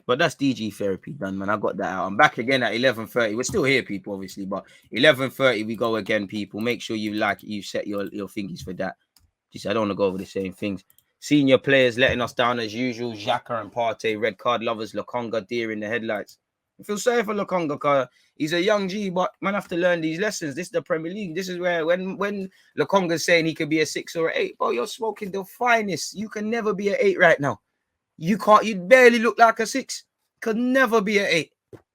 But that's DG therapy done, man. I got that out. I'm back again at 11:30. We're still here, people, obviously, but 11:30 we go again, people. Make sure you like it. You set your thingies for that. Just I don't want to go over the same things. Senior players letting us down as usual. Xhaka and Partey, red card lovers, Lokonga, deer in the headlights. I feel sorry for Lokonga because he's a young G, but man have to learn these lessons. This is the Premier League. This is where when Lokonga's saying he could be a 6 or an 8, oh, you're smoking the finest. You can never be an 8 right now. You can't. You barely look like a 6. Could never be an 8.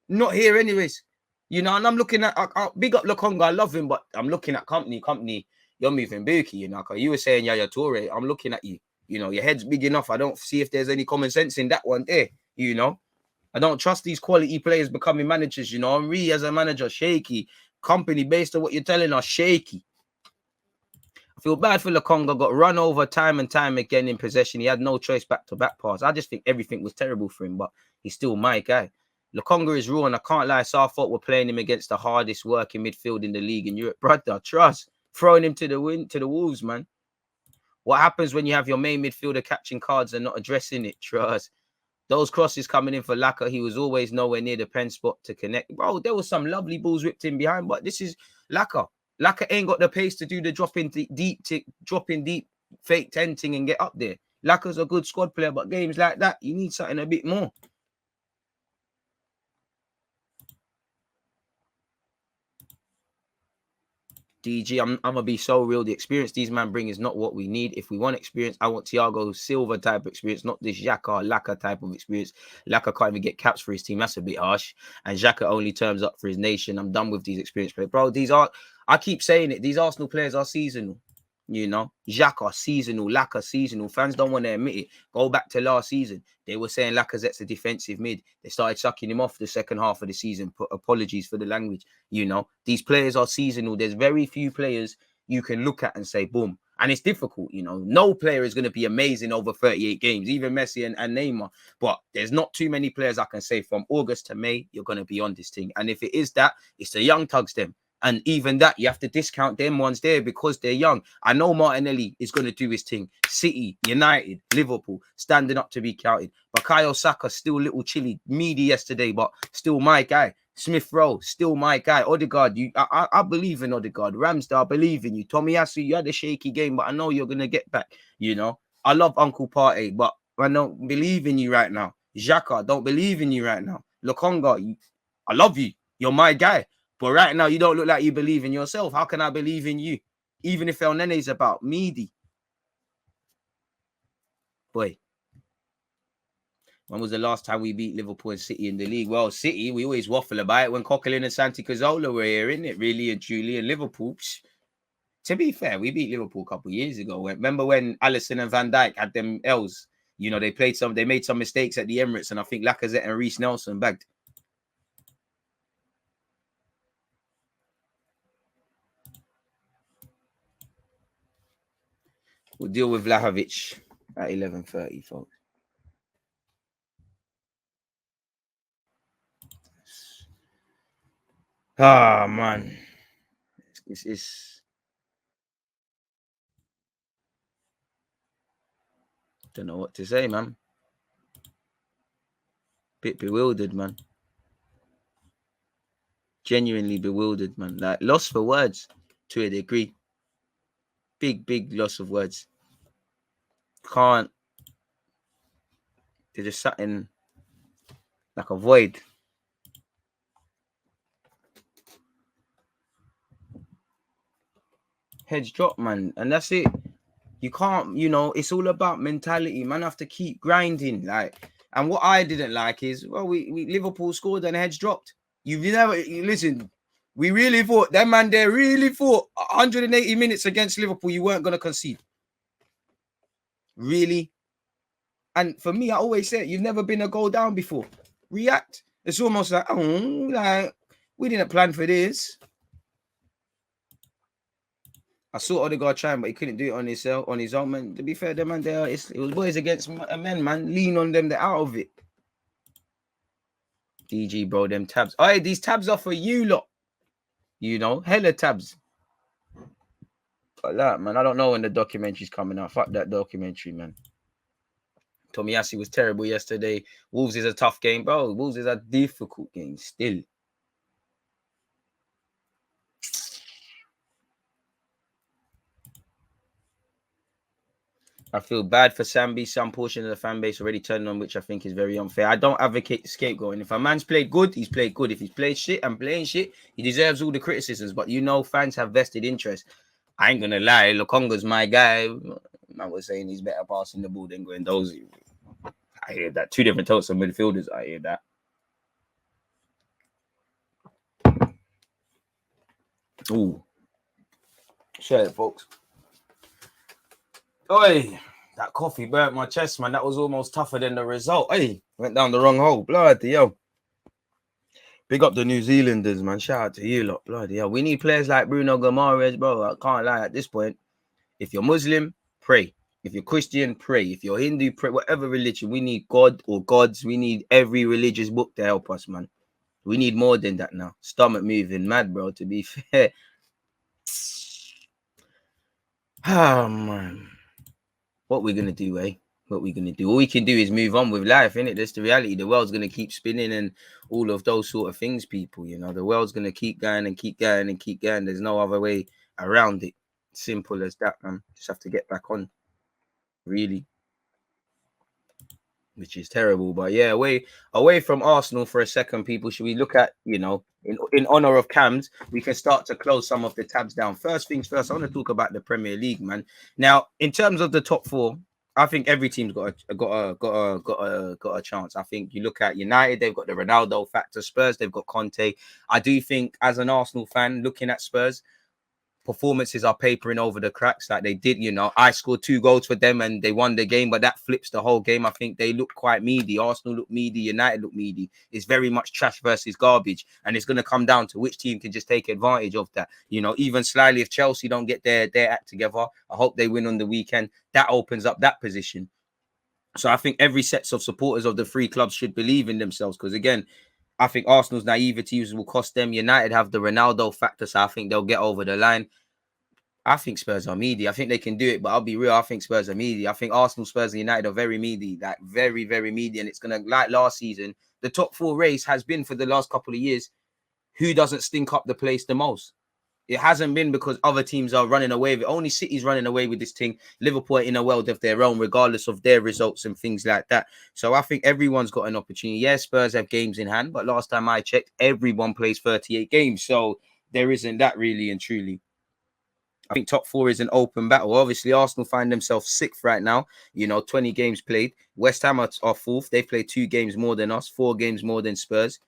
Not here, anyways. You know, and I'm looking at big up Lokonga. I love him, but I'm looking at company. You're moving bookie, you know. Because you were saying Yaya Toure. I'm looking at you. You know, your head's big enough. I don't see if there's any common sense in that one there. You know, I don't trust these quality players becoming managers. You know, Henry as a manager, shaky. Company based on what you're telling us, shaky. I feel bad for Lokonga, got run over time and time again in possession. He had no choice back-to-back pass. I just think everything was terrible for him, but he's still my guy. Lokonga is raw, and I can't lie. So I thought we're playing him against the hardest working midfield in the league in Europe. Brother, trust. Throwing him to the wind, to the wolves, man. What happens when you have your main midfielder catching cards and not addressing it? Trust. Those crosses coming in for Laka, he was always nowhere near the pen spot to connect. Bro, there was some lovely balls whipped in behind, but this is Laka. Laka ain't got the pace to do the dropping deep, fake tenting and get up there. Laka's a good squad player, but games like that, you need something a bit more. DG, I'm gonna be so real. The experience these men bring is not what we need. If we want experience, I want Thiago Silva type of experience, not this Xhaka Laka type of experience. Laka can't even get caps for his team. That's a bit harsh. And Xhaka only turns up for his nation. I'm done with these experience players, bro. I keep saying it. These Arsenal players are seasonal. You know, Xhaka seasonal, Laka seasonal. Fans don't want to admit it. Go back to last season. They were saying Lacazette's a defensive mid. They started sucking him off the second half of the season. Apologies for the language. You know, these players are seasonal. There's very few players you can look at and say, boom. And it's difficult, you know. No player is going to be amazing over 38 games, even Messi and Neymar. But there's not too many players I can say from August to May, you're going to be on this thing. And if it is that, it's the young tugs them. And even that, you have to discount them ones there because they're young. I know Martinelli is going to do his thing. City, United, Liverpool, standing up to be counted. Bukayo Saka, still a little chilly. Meaty yesterday, but still my guy. Smith Rowe, still my guy. Odegaard, I believe in Odegaard. Ramsdale, I believe in you. Tomiyasu, you had a shaky game, but I know you're going to get back. You know, I love Uncle Partey, but I don't believe in you right now. Xhaka, don't believe in you right now. Lokonga, I love you. You're my guy. But right now, you don't look like you believe in yourself. How can I believe in you? Even if El Nene's about meaty. Boy. When was the last time we beat Liverpool and City in the league? Well, City, we always waffle about it when Coquelin and Santi Cazorla were here, isn't it? Really and truly. And Liverpool, to be fair, we beat Liverpool a couple of years ago. Remember when Alisson and Van Dijk had them L's? You know, they made some mistakes at the Emirates, and I think Lacazette and Reece Nelson bagged. We'll deal with Vlahovic at 11:30, folks. Ah, man. It's don't know what to say, man. Bit bewildered, man. Genuinely bewildered, man. Like lost for words to a degree. Big loss of words. Can't. There's just something. like a void. Heads drop, man, and that's it. You can't, it's all about mentality. Man, have to keep grinding. Like, and what I didn't like is, well, we Liverpool scored and heads dropped. Listen. We really thought that man there really thought 180 minutes against Liverpool, you weren't gonna concede. Really? And for me, I always say, you've never been a goal down before. React. It's almost like, we didn't plan for this. I saw Odegaard trying, but he couldn't do it on his own, man. To be fair, the man there, it was boys against men, man. Lean on them, they're out of it. DG, bro, them tabs. Oh, these tabs are for you lot. Hella tabs. Like that, man. I don't know when the documentary's coming out. Fuck that documentary, man. Tomiyasu was terrible yesterday. Wolves is a tough game, bro. Wolves is a difficult game still. I feel bad for Sambi. Some portion of the fan base already turned on, which I think is very unfair. I don't advocate scapegoating. If a man's played good, he's played good. If he's played shit and playing shit, he deserves all the criticisms. But fans have vested interest. I ain't gonna lie, Lokonga's my guy. I was saying he's better passing the ball than Guendouzi. I hear that. Two different types of midfielders. I hear that. Ooh. Share it, folks. Oi, that coffee burnt my chest, man. That was almost tougher than the result. Hey, went down the wrong hole. Bloody hell. Big up the New Zealanders, man. Shout out to you lot. Bloody hell. We need players like Bruno Guimaraes, bro. I can't lie at this point. If you're Muslim, pray. If you're Christian, pray. If you're Hindu, pray. Whatever religion, we need God or gods. We need every religious book to help us, man. We need more than that now. Stomach moving mad, bro, to be fair. Oh, man. What we're going to do, eh? What we're going to do. All we can do is move on with life, innit? That's the reality. The world's going to keep spinning and all of those sort of things, people. The world's going to keep going and keep going and keep going. There's no other way around it. Simple as that, man. Just have to get back on. Really. Which is terrible. But yeah, away from Arsenal for a second, people. Should we look at, in honor of Cams, we can start to close some of the tabs down. First things first, I want to talk about the Premier League, man. Now, in terms of the top four, I think every team's got a chance. I think you look at United, they've got the Ronaldo factor. Spurs, they've got Conte. I do think, as an Arsenal fan, looking at Spurs, performances are papering over the cracks like they did. I scored 2 goals for them and they won the game, but that flips the whole game. I think they look quite meaty. Arsenal look meaty. United look meaty. It's very much trash versus garbage, and it's going to come down to which team can just take advantage of that. Even slightly, if Chelsea don't get their act together, I hope they win on the weekend. That opens up that position. So I think every sets of supporters of the 3 clubs should believe in themselves, because again, I think Arsenal's naivety will cost them. United have the Ronaldo factor, so I think they'll get over the line. I think Spurs are meaty. I think they can do it, but I'll be real. I think Spurs are meaty. I think Arsenal, Spurs, and United are very meaty, like very, very meaty. And it's going to, like last season, the top 4 race has been for the last couple of years. Who doesn't stink up the place the most? It hasn't been because other teams are running away with it. Only City's running away with this thing. Liverpool are in a world of their own, regardless of their results and things like that. So I think everyone's got an opportunity. Yes, Spurs have games in hand, but last time I checked, everyone plays 38 games. So there isn't that really and truly. I think top 4 is an open battle. Obviously, Arsenal find themselves 6th right now. 20 games played. West Ham are 4th. They've played 2 games more than us, 4 games more than Spurs,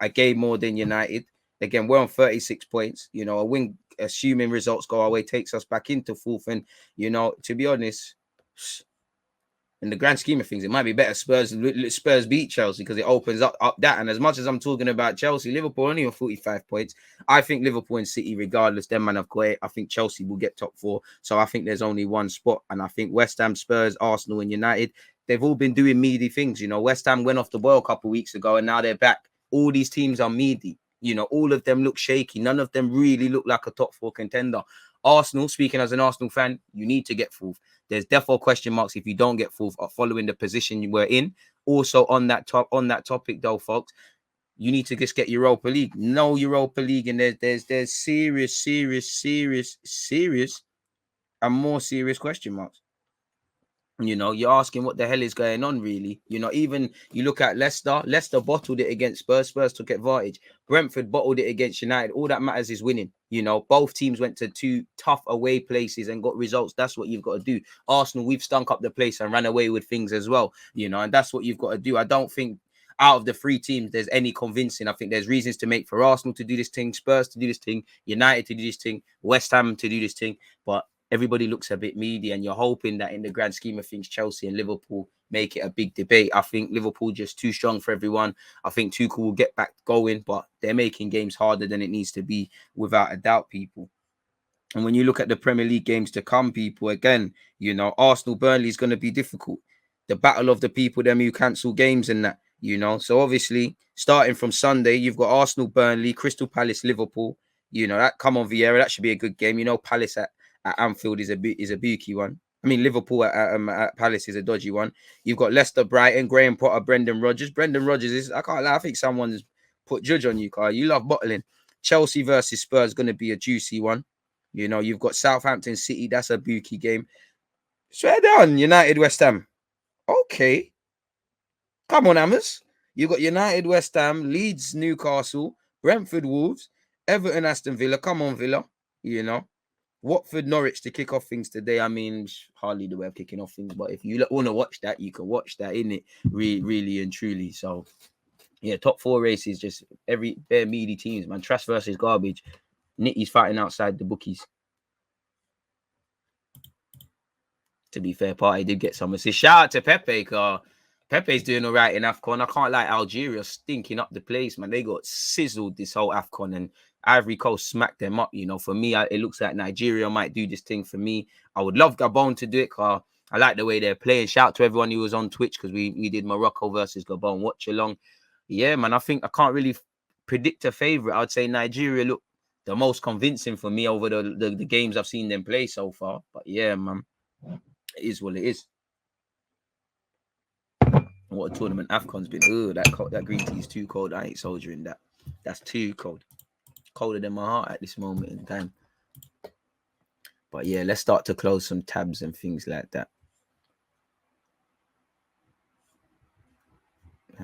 a game more than United. Again, we're on 36 points. A win, assuming results go our way, takes us back into 4th. And, to be honest, in the grand scheme of things, it might be better Spurs beat Chelsea, because it opens up that. And as much as I'm talking about Chelsea, Liverpool only on 45 points. I think Liverpool and City, regardless, them man have got it. I think Chelsea will get top 4. So I think there's only one spot. And I think West Ham, Spurs, Arsenal and United, they've all been doing meaty things. West Ham went off the boil a couple of weeks ago and now they're back. All these teams are meaty. All of them look shaky. None of them really look like a top 4 contender. Arsenal, speaking as an Arsenal fan, you need to get 4th. There's therefore question marks if you don't get 4th following the position you were in. Also on that topic though, folks, you need to just get Europa League. No Europa League, and there's serious and more serious question marks. You know, you're asking what the hell is going on, really. You know, even you look at Leicester. Leicester bottled it against Spurs. Spurs took advantage. Brentford bottled it against United. All that matters is winning. You know, both teams went to two tough away places and got results. That's what you've got to do. Arsenal, we've stunk up the place and ran away with things as well. You know, and that's what you've got to do. I don't think out of the three teams there's any convincing. I think there's reasons to make for Arsenal to do this thing, Spurs to do this thing, United to do this thing, West Ham to do this thing. But everybody looks a bit meaty, and you're hoping that in the grand scheme of things, Chelsea and Liverpool make it a big debate. I think Liverpool just too strong for everyone. I think Tuchel will get back going, but they're making games harder than it needs to be, without a doubt, people. And when you look at the Premier League games to come, people, again, you know, Arsenal, Burnley is going to be difficult. The battle of the people, them who cancel games and that, you know. So obviously, starting from Sunday, you've got Arsenal, Burnley, Crystal Palace, Liverpool. You know, that come on Vieira, that should be a good game. You know, Palace at Anfield is a bookie one. I mean, Liverpool at Palace is a dodgy one. You've got Leicester, Brighton, Graham Potter, Brendan Rodgers. Brendan Rodgers is, I can't lie, I think someone's put judge on you, Carl. You love bottling. Chelsea versus Spurs is going to be a juicy one. You know, you've got Southampton City. That's a bookie game. Swear down, United, West Ham. Okay. Come on, Hammers. You've got United, West Ham, Leeds, Newcastle, Brentford, Wolves, Everton, Aston Villa. Come on, Villa. You know. Watford, Norwich to kick off things today. I mean, hardly the way of kicking off things, but if you want to watch that, you can watch that, innit? Really and truly. So, yeah, top four races, just every bare meaty teams, man. Trash versus garbage. Nitty's fighting outside the bookies. To be fair, Party did get some assists. Shout out to Pepe, car. Pepe's doing all right in AFCON. I can't lie, Algeria stinking up the place, man. They got sizzled this whole AFCON, and Ivory Coast smacked them up. You know, for me, it looks like Nigeria might do this thing for me. I would love Gabon to do it, car. I like the way they're playing. Shout out to everyone who was on Twitch, because we did Morocco versus Gabon watch along. Yeah, man, I think I can't really predict a favorite. I'd say Nigeria look the most convincing for me over the games I've seen them play so far. But yeah, man, it is what it is. What a tournament AFCON's been. Oh, that green tea is too cold. I ain't soldiering that. That's too cold. Colder than my heart at this moment in time. But yeah, let's start to close some tabs and things like that.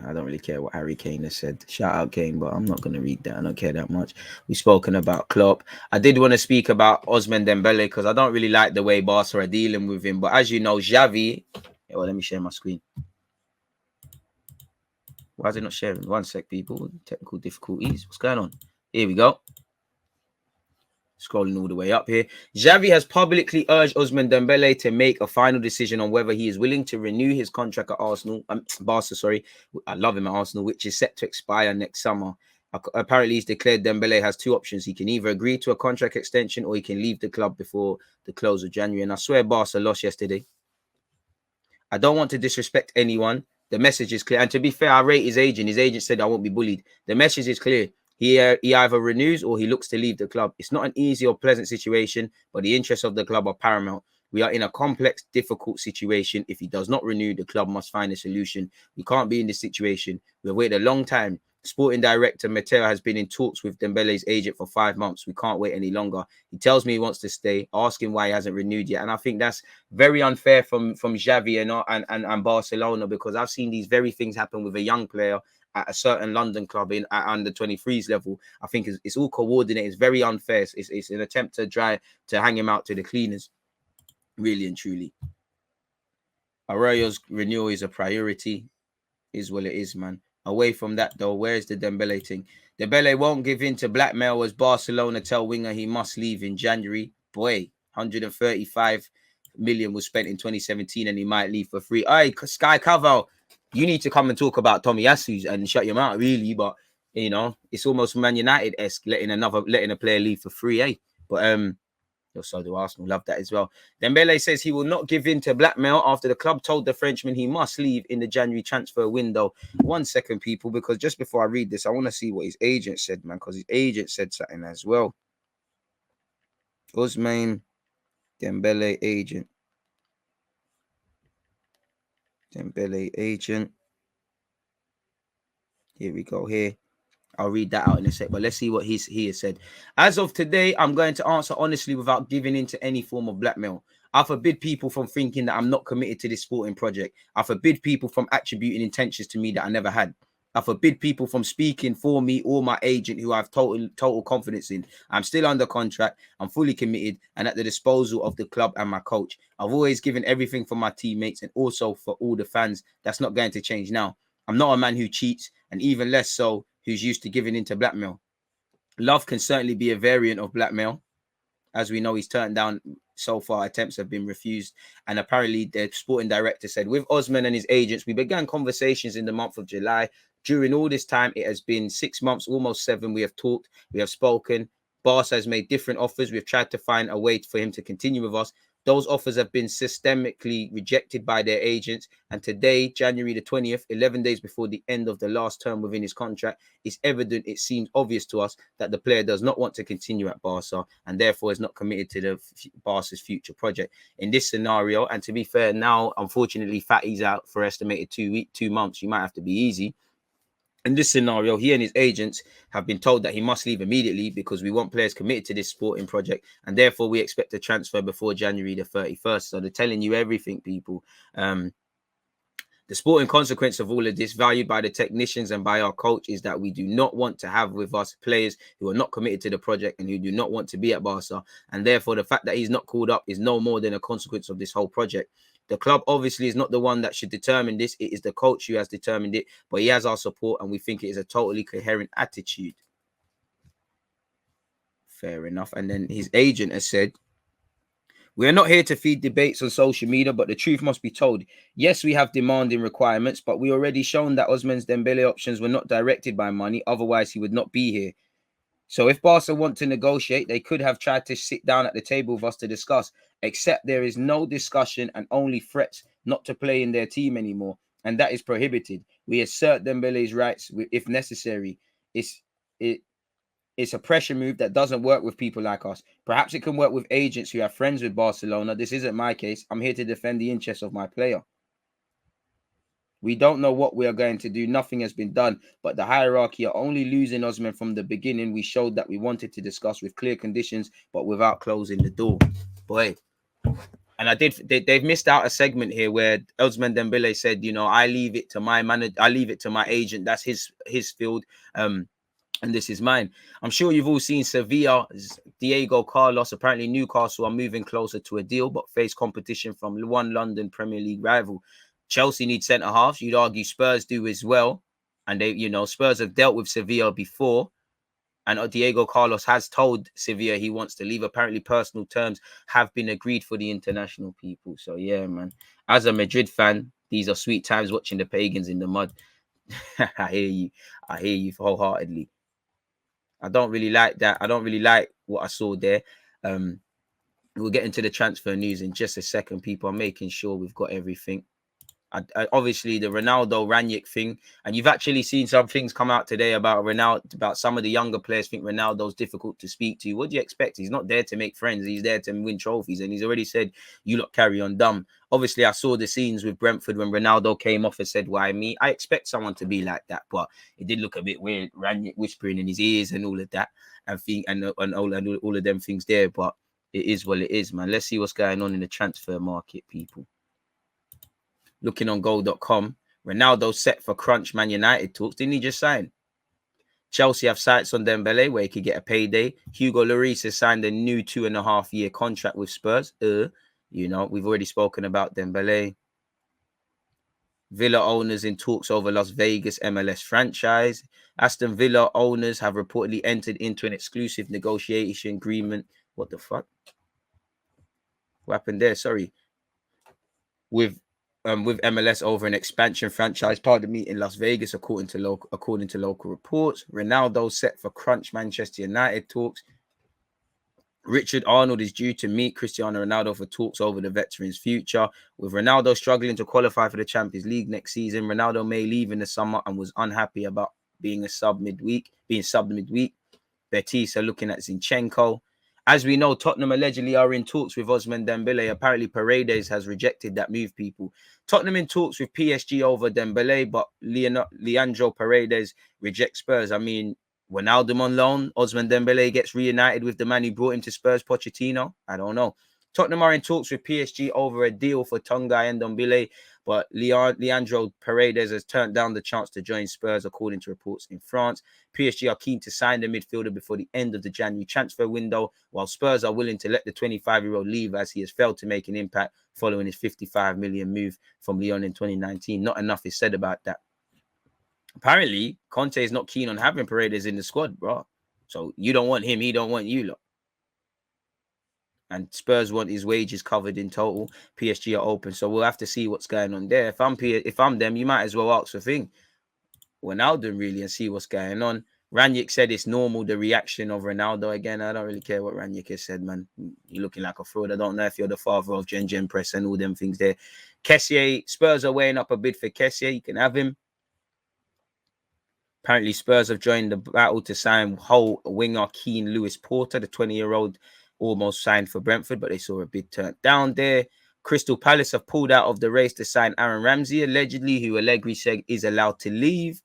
I don't really care what Harry Kane has said. Shout out Kane, but I'm not going to read that. I don't care that much. We've spoken about Klopp. I did want to speak about Ousmane Dembele, because I don't really like the way Barca are dealing with him. But as you know, Xavi... Well, let me share my screen. Why is it not sharing? One sec, people. Technical difficulties. What's going on? Here we go. Scrolling all the way up here. Xavi has publicly urged Ousmane Dembele to make a final decision on whether he is willing to renew his contract at Arsenal. Barca, sorry. I love him at Arsenal, which is set to expire next summer. Apparently, he's declared Dembele has two options. He can either agree to a contract extension or he can leave the club before the close of January. And I swear Barca lost yesterday. I don't want to disrespect anyone. The message is clear. And to be fair, I rate his agent. His agent said I won't be bullied. The message is clear. He either renews or he looks to leave the club. It's not an easy or pleasant situation, but the interests of the club are paramount. We are in a complex, difficult situation. If he does not renew, the club must find a solution. We can't be in this situation. We've waited a long time. Sporting director Mateo has been in talks with Dembele's agent for 5 months. We can't wait any longer. He tells me he wants to stay. Ask him why he hasn't renewed yet. And I think that's very unfair from Xavi and Barcelona, because I've seen these very things happen with a young player at a certain London club at under 23s level. I think it's all coordinated. It's very unfair. It's an attempt to hang him out to the cleaners, really and truly. Arroyo's renewal is a priority. Is what it is, man. Away from that, though, where's the Dembele thing? Dembele won't give in to blackmail as Barcelona tell winger he must leave in January. Boy, 135 million was spent in 2017 and he might leave for free. Hey, Sky Caval, you need to come and talk about Tomiyasu and shut your mouth, really. But, you know, it's almost Man United-esque letting a player leave for free, eh? But, so do Arsenal. Love that as well. Dembele says he will not give in to blackmail after the club told the Frenchman he must leave in the January transfer window. 1 second, people, because just before I read this, I want to see what his agent said, man, because his agent said something as well. Ousmane Dembele agent. Dembele agent. Here we go here. I'll read that out in a sec, but let's see what he has said. As of today, I'm going to answer honestly without giving in to any form of blackmail. I forbid people from thinking that I'm not committed to this sporting project. I forbid people from attributing intentions to me that I never had. I forbid people from speaking for me or my agent who I have total confidence in. I'm still under contract. I'm fully committed and at the disposal of the club and my coach. I've always given everything for my teammates and also for all the fans. That's not going to change now. I'm not a man who cheats, and even less so who's used to giving into blackmail. Love can certainly be a variant of blackmail. As we know, he's turned down so far. Attempts have been refused. And apparently the sporting director said, with Osman and his agents, we began conversations in the month of July. During all this time, it has been 6 months, almost 7. We have talked, we have spoken. Barca has made different offers. We've tried to find a way for him to continue with us. Those offers have been systemically rejected by their agents. And today, January the 20th, 11 days before the end of the last term within his contract, it's evident, it seems obvious to us that the player does not want to continue at Barca and therefore is not committed to the Barca's future project. In this scenario, and to be fair, now, unfortunately, Fatty's out for estimated 2 months. You might have to be easy. In this scenario, he and his agents have been told that he must leave immediately because we want players committed to this sporting project and therefore we expect a transfer before January the 31st. So they're telling you everything, people. The sporting consequence of all of this, valued by the technicians and by our coach, is that we do not want to have with us players who are not committed to the project and who do not want to be at Barca. And therefore, the fact that he's not called up is no more than a consequence of this whole project. The club obviously is not the one that should determine this. It is the coach who has determined it, but he has our support and we think it is a totally coherent attitude. Fair enough. And then his agent has said, we are not here to feed debates on social media, but the truth must be told. Yes, we have demanding requirements, but we already shown that Osman's Dembele options were not directed by money. Otherwise, he would not be here. So if Barca want to negotiate, they could have tried to sit down at the table with us to discuss, except there is no discussion and only threats not to play in their team anymore. And that is prohibited. We assert Dembele's rights if necessary. It's a pressure move that doesn't work with people like us. Perhaps it can work with agents who have friends with Barcelona. This isn't my case. I'm here to defend the interests of my player. We don't know what we are going to do. Nothing has been done, but the hierarchy are only losing Osman from the beginning. We showed that we wanted to discuss with clear conditions, but without closing the door. Boy. And they've missed out a segment here where Osman Dembele said, you know, I leave it to my manager. I leave it to my agent. That's his field. And this is mine. I'm sure you've all seen Sevilla's Diego Carlos. Apparently, Newcastle are moving closer to a deal, but face competition from one London Premier League rival. Chelsea need centre halves. You'd argue Spurs do as well. And they, you know, Spurs have dealt with Sevilla before. And Diego Carlos has told Sevilla he wants to leave. Apparently, personal terms have been agreed for the international people. So, yeah, man. As a Madrid fan, these are sweet times watching the pagans in the mud. I hear you. I hear you wholeheartedly. I don't really like that. I don't really like what I saw there. We'll get into the transfer news in just a second. People are making sure we've got everything. Obviously, the Ronaldo Ranić thing, and you've actually seen some things come out today about Ronaldo, about some of the younger players think Ronaldo's difficult to speak to. What do you expect? He's not there to make friends. He's there to win trophies, and he's already said, "You lot carry on dumb." Obviously, I saw the scenes with Brentford when Ronaldo came off and said, "Why me?" I expect someone to be like that, but it did look a bit weird. Ranić whispering in his ears and all of that, and all of them things there. But it is what it is, man. Let's see what's going on in the transfer market, people. Looking on goal.com, Ronaldo set for crunch Man United talks. Didn't he just sign? Chelsea have sights on Dembele where he could get a payday. Hugo Lloris has signed a new 2.5-year contract with Spurs. You know, we've already spoken about Dembele. Villa owners in talks over Las Vegas MLS franchise. Aston Villa owners have reportedly entered into an exclusive negotiation agreement. What the fuck? What happened there? Sorry. With MLS over an expansion franchise, pardon me, in Las Vegas, according to local reports. Ronaldo set for crunch Manchester United talks. Richard Arnold is due to meet Cristiano Ronaldo for talks over the veteran's future. With Ronaldo struggling to qualify for the Champions League next season, Ronaldo may leave in the summer and was unhappy about being subbed midweek. Betis are looking at Zinchenko. As we know, Tottenham allegedly are in talks with Osman Dembele. Apparently, Paredes has rejected that move, people. Tottenham in talks with PSG over Dembele, but Leandro Paredes rejects Spurs. I mean, Wijnaldum on loan, Osman Dembele gets reunited with the man who brought him to Spurs, Pochettino. I don't know. Tottenham are in talks with PSG over a deal for Tonga and Ndombele, but Leandro Paredes has turned down the chance to join Spurs, according to reports in France. PSG are keen to sign the midfielder before the end of the January transfer window, while Spurs are willing to let the 25-year-old leave as he has failed to make an impact following his 55 million move from Lyon in 2019. Not enough is said about that. Apparently, Conte is not keen on having Paredes in the squad, bro. So you don't want him, he don't want you, lot. And Spurs want his wages covered in total. PSG are open, so we'll have to see what's going on there. If I'm them, you might as well ask for thing Ronaldo really and see what's going on. Ranić said it's normal, the reaction of Ronaldo. Again, I don't really care what Ranić has said, man. You're looking like a fraud. I don't know if you're the father of Gen Press and all them things there. Kessié, Spurs are weighing up a bid for Kessié. You can have him. Apparently, Spurs have joined the battle to sign Hull winger Keane Lewis Porter, the 20-year-old, almost signed for Brentford, but they saw a bid turned down there. Crystal Palace have pulled out of the race to sign Aaron Ramsey, allegedly, who Allegri said is allowed to leave.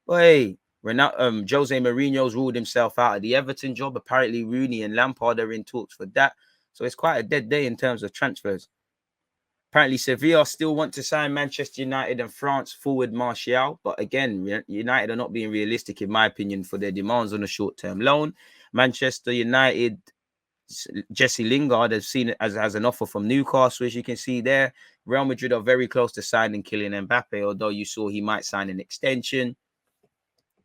Hey, Jose Mourinho's ruled himself out of the Everton job. Apparently, Rooney and Lampard are in talks for that. So it's quite a dead day in terms of transfers. Apparently, Sevilla still want to sign Manchester United and France forward Martial. But again, United are not being realistic, in my opinion, for their demands on a short-term loan. Manchester United, Jesse Lingard has seen it as an offer from Newcastle, as you can see there. Real Madrid are very close to signing Kylian Mbappe, although you saw he might sign an extension.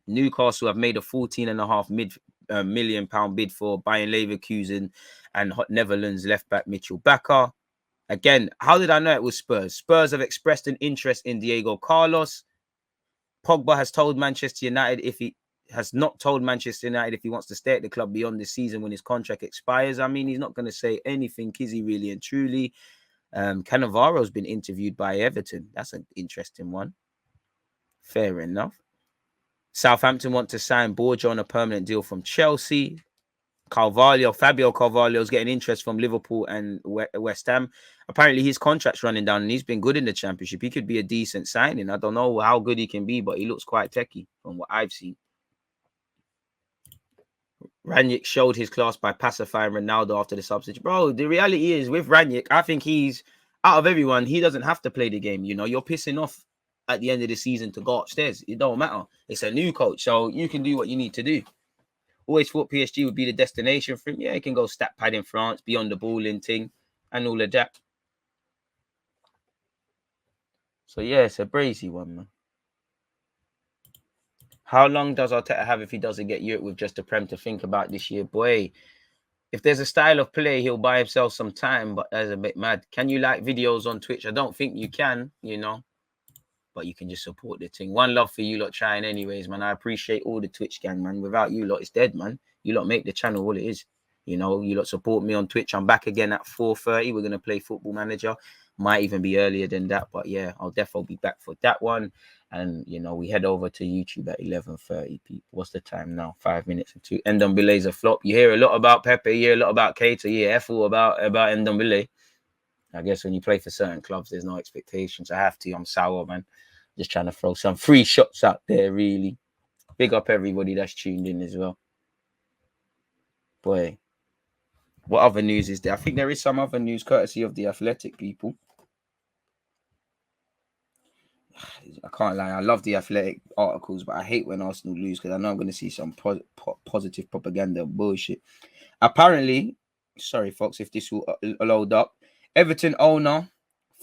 Newcastle have made a £14.5 million bid for Bayern Leverkusen and Netherlands left-back Mitchell Bakker. Again, how did I know it was Spurs? Spurs have expressed an interest in Diego Carlos. Pogba has told Manchester United has not told Manchester United if he wants to stay at the club beyond this season when his contract expires. I mean, he's not going to say anything, is he really and truly? Cannavaro's been interviewed by Everton. That's an interesting one. Fair enough. Southampton want to sign Borja on a permanent deal from Chelsea. Fabio Carvalho is getting interest from Liverpool and West Ham. Apparently, his contract's running down and he's been good in the Championship. He could be a decent signing. I don't know how good he can be, but he looks quite techie from what I've seen. Ranić showed his class by pacifying Ronaldo after the substitute. Bro, the reality is with Ranić, I think he's, out of everyone, he doesn't have to play the game. You know, you're pissing off at the end of the season to go upstairs. It don't matter. It's a new coach, so you can do what you need to do. Always thought PSG would be the destination for him. Yeah, he can go stat pad in France, be on the balling thing, and all of that. So, yeah, it's a brazy one, man. How long does Arteta have if he doesn't get Europe with just a Prem to think about this year? Boy, if there's a style of play, he'll buy himself some time, but that's a bit mad. Can you like videos on Twitch? I don't think you can, you know, but you can just support the thing. One love for you lot trying anyways, man. I appreciate all the Twitch gang, man. Without you lot, it's dead, man. You lot make the channel all it is. You know, you lot support me on Twitch. I'm back again at 4:30. We're going to play Football Manager. Might even be earlier than that, but yeah, I'll definitely be back for that one. And, you know, we head over to YouTube at 11:30, people. What's the time now? 5 minutes and 2. Ndombele's a flop. You hear a lot about Pepe, you hear a lot about Keita. Yeah, F-all about Ndombele. I guess when you play for certain clubs, there's no expectations. I have to. I'm sour, man. Just trying to throw some free shots out there, really. Big up everybody that's tuned in as well. Boy, what other news is there? I think there is some other news courtesy of the Athletic, people. I can't lie. I love the Athletic articles, but I hate when Arsenal lose because I know I'm going to see some positive propaganda bullshit. Apparently, sorry, folks, if this will load up. Everton owner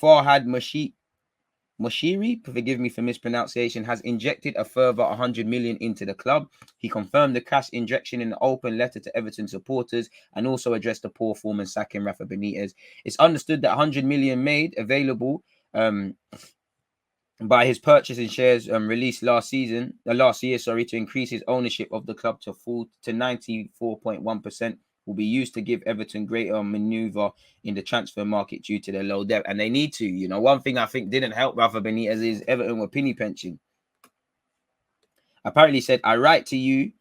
Farhad Moshiri, forgive me for mispronunciation, has injected a further 100 million into the club. He confirmed the cash injection in an open letter to Everton supporters and also addressed the poor form and sacking Rafa Benitez. It's understood that 100 million made available by his purchase in shares released last year, to increase his ownership of the club to 94.1%. will be used to give Everton greater maneuver in the transfer market due to their low debt. And they need to, you know, one thing I think didn't help Rafa Benitez is Everton were penny pension. Apparently said, I write to you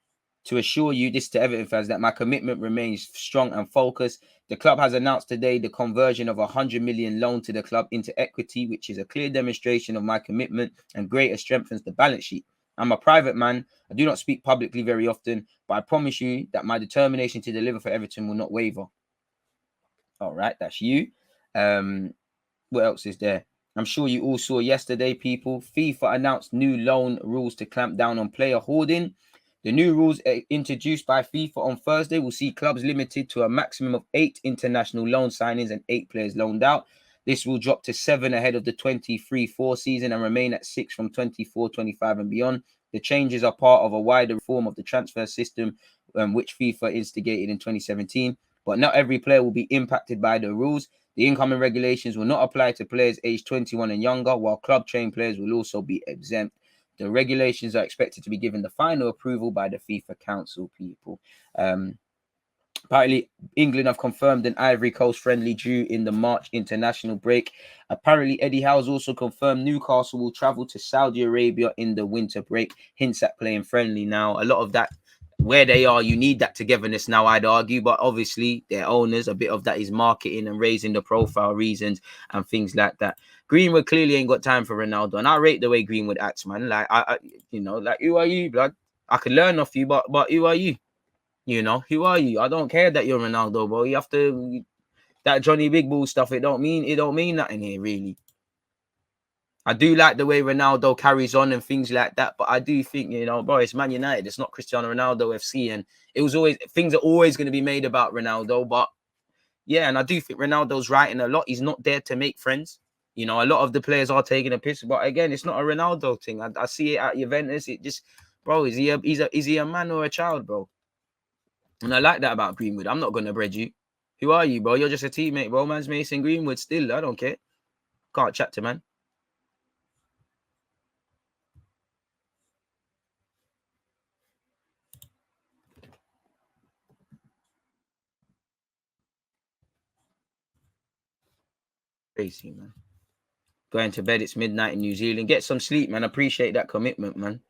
to assure you, this to Everton fans, that my commitment remains strong and focused. The club has announced today the conversion of 100 million loan to the club into equity, which is a clear demonstration of my commitment and greater strengthens the balance sheet. I'm a private man. I do not speak publicly very often, but I promise you that my determination to deliver for Everton will not waver. All right, that's you. What else is there? I'm sure you all saw yesterday, people. FIFA announced new loan rules to clamp down on player hoarding. The new rules introduced by FIFA on Thursday will see clubs limited to a maximum of 8 international loan signings and 8 players loaned out. This will drop to 7 ahead of the 23-24 season and remain at 6 from 24-25 and beyond. The changes are part of a wider reform of the transfer system, which FIFA instigated in 2017. But not every player will be impacted by the rules. The incoming regulations will not apply to players aged 21 and younger, while club-trained players will also be exempt. The regulations are expected to be given the final approval by the FIFA Council, people. Apparently, England have confirmed an Ivory Coast friendly due in the March international break. Apparently, Eddie Howe's also confirmed Newcastle will travel to Saudi Arabia in the winter break. Hints at playing friendly now. A lot of that, where they are, you need that togetherness now, I'd argue. But obviously, their owners, a bit of that is marketing and raising the profile reasons and things like that. Greenwood clearly ain't got time for Ronaldo. And I rate the way Greenwood acts, man. Like, like, who are you, blood? I could learn off you, but who are you? You know, who are you? I don't care that you're Ronaldo, bro. You have to that Johnny Big Ball stuff. It don't mean nothing here, really. I do like the way Ronaldo carries on and things like that, but I do think, bro, it's Man United. It's not Cristiano Ronaldo FC, and things are always going to be made about Ronaldo. But yeah, and I do think Ronaldo's writing a lot. He's not there to make friends. A lot of the players are taking a piss, but again, it's not a Ronaldo thing. I see it at Juventus. It just, bro, is he a man or a child, bro? And I like that about Greenwood. I'm not going to bread you. Who are you, bro? You're just a teammate, bro. Man's Mason Greenwood still. I don't care. Can't chat to man. Crazy, man. Going to bed. It's midnight in New Zealand. Get some sleep, man. Appreciate that commitment, man.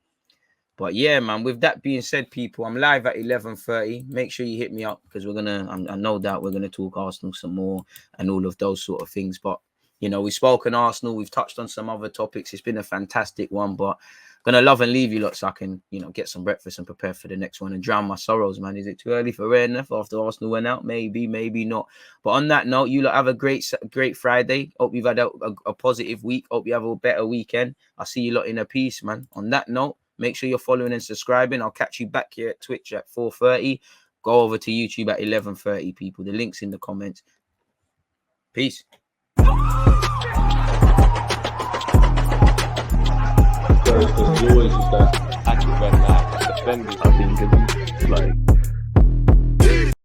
But yeah, man, with that being said, people, I'm live at 11:30. Make sure you hit me up because I know that we're going to talk Arsenal some more and all of those sort of things. But, we've spoken Arsenal. We've touched on some other topics. It's been a fantastic one, but going to love and leave you lot so I can, get some breakfast and prepare for the next one and drown my sorrows, man. Is it too early for Red enough after Arsenal went out? Maybe, maybe not. But on that note, you lot have a great Friday. Hope you've had a positive week. Hope you have a better weekend. I'll see you lot in a piece, man. On that note, make sure you're following and subscribing. I'll catch you back here at Twitch at 4:30. Go over to YouTube at 11:30, people. The link's in the comments. Peace. There's always just that accurate defending. I think it's like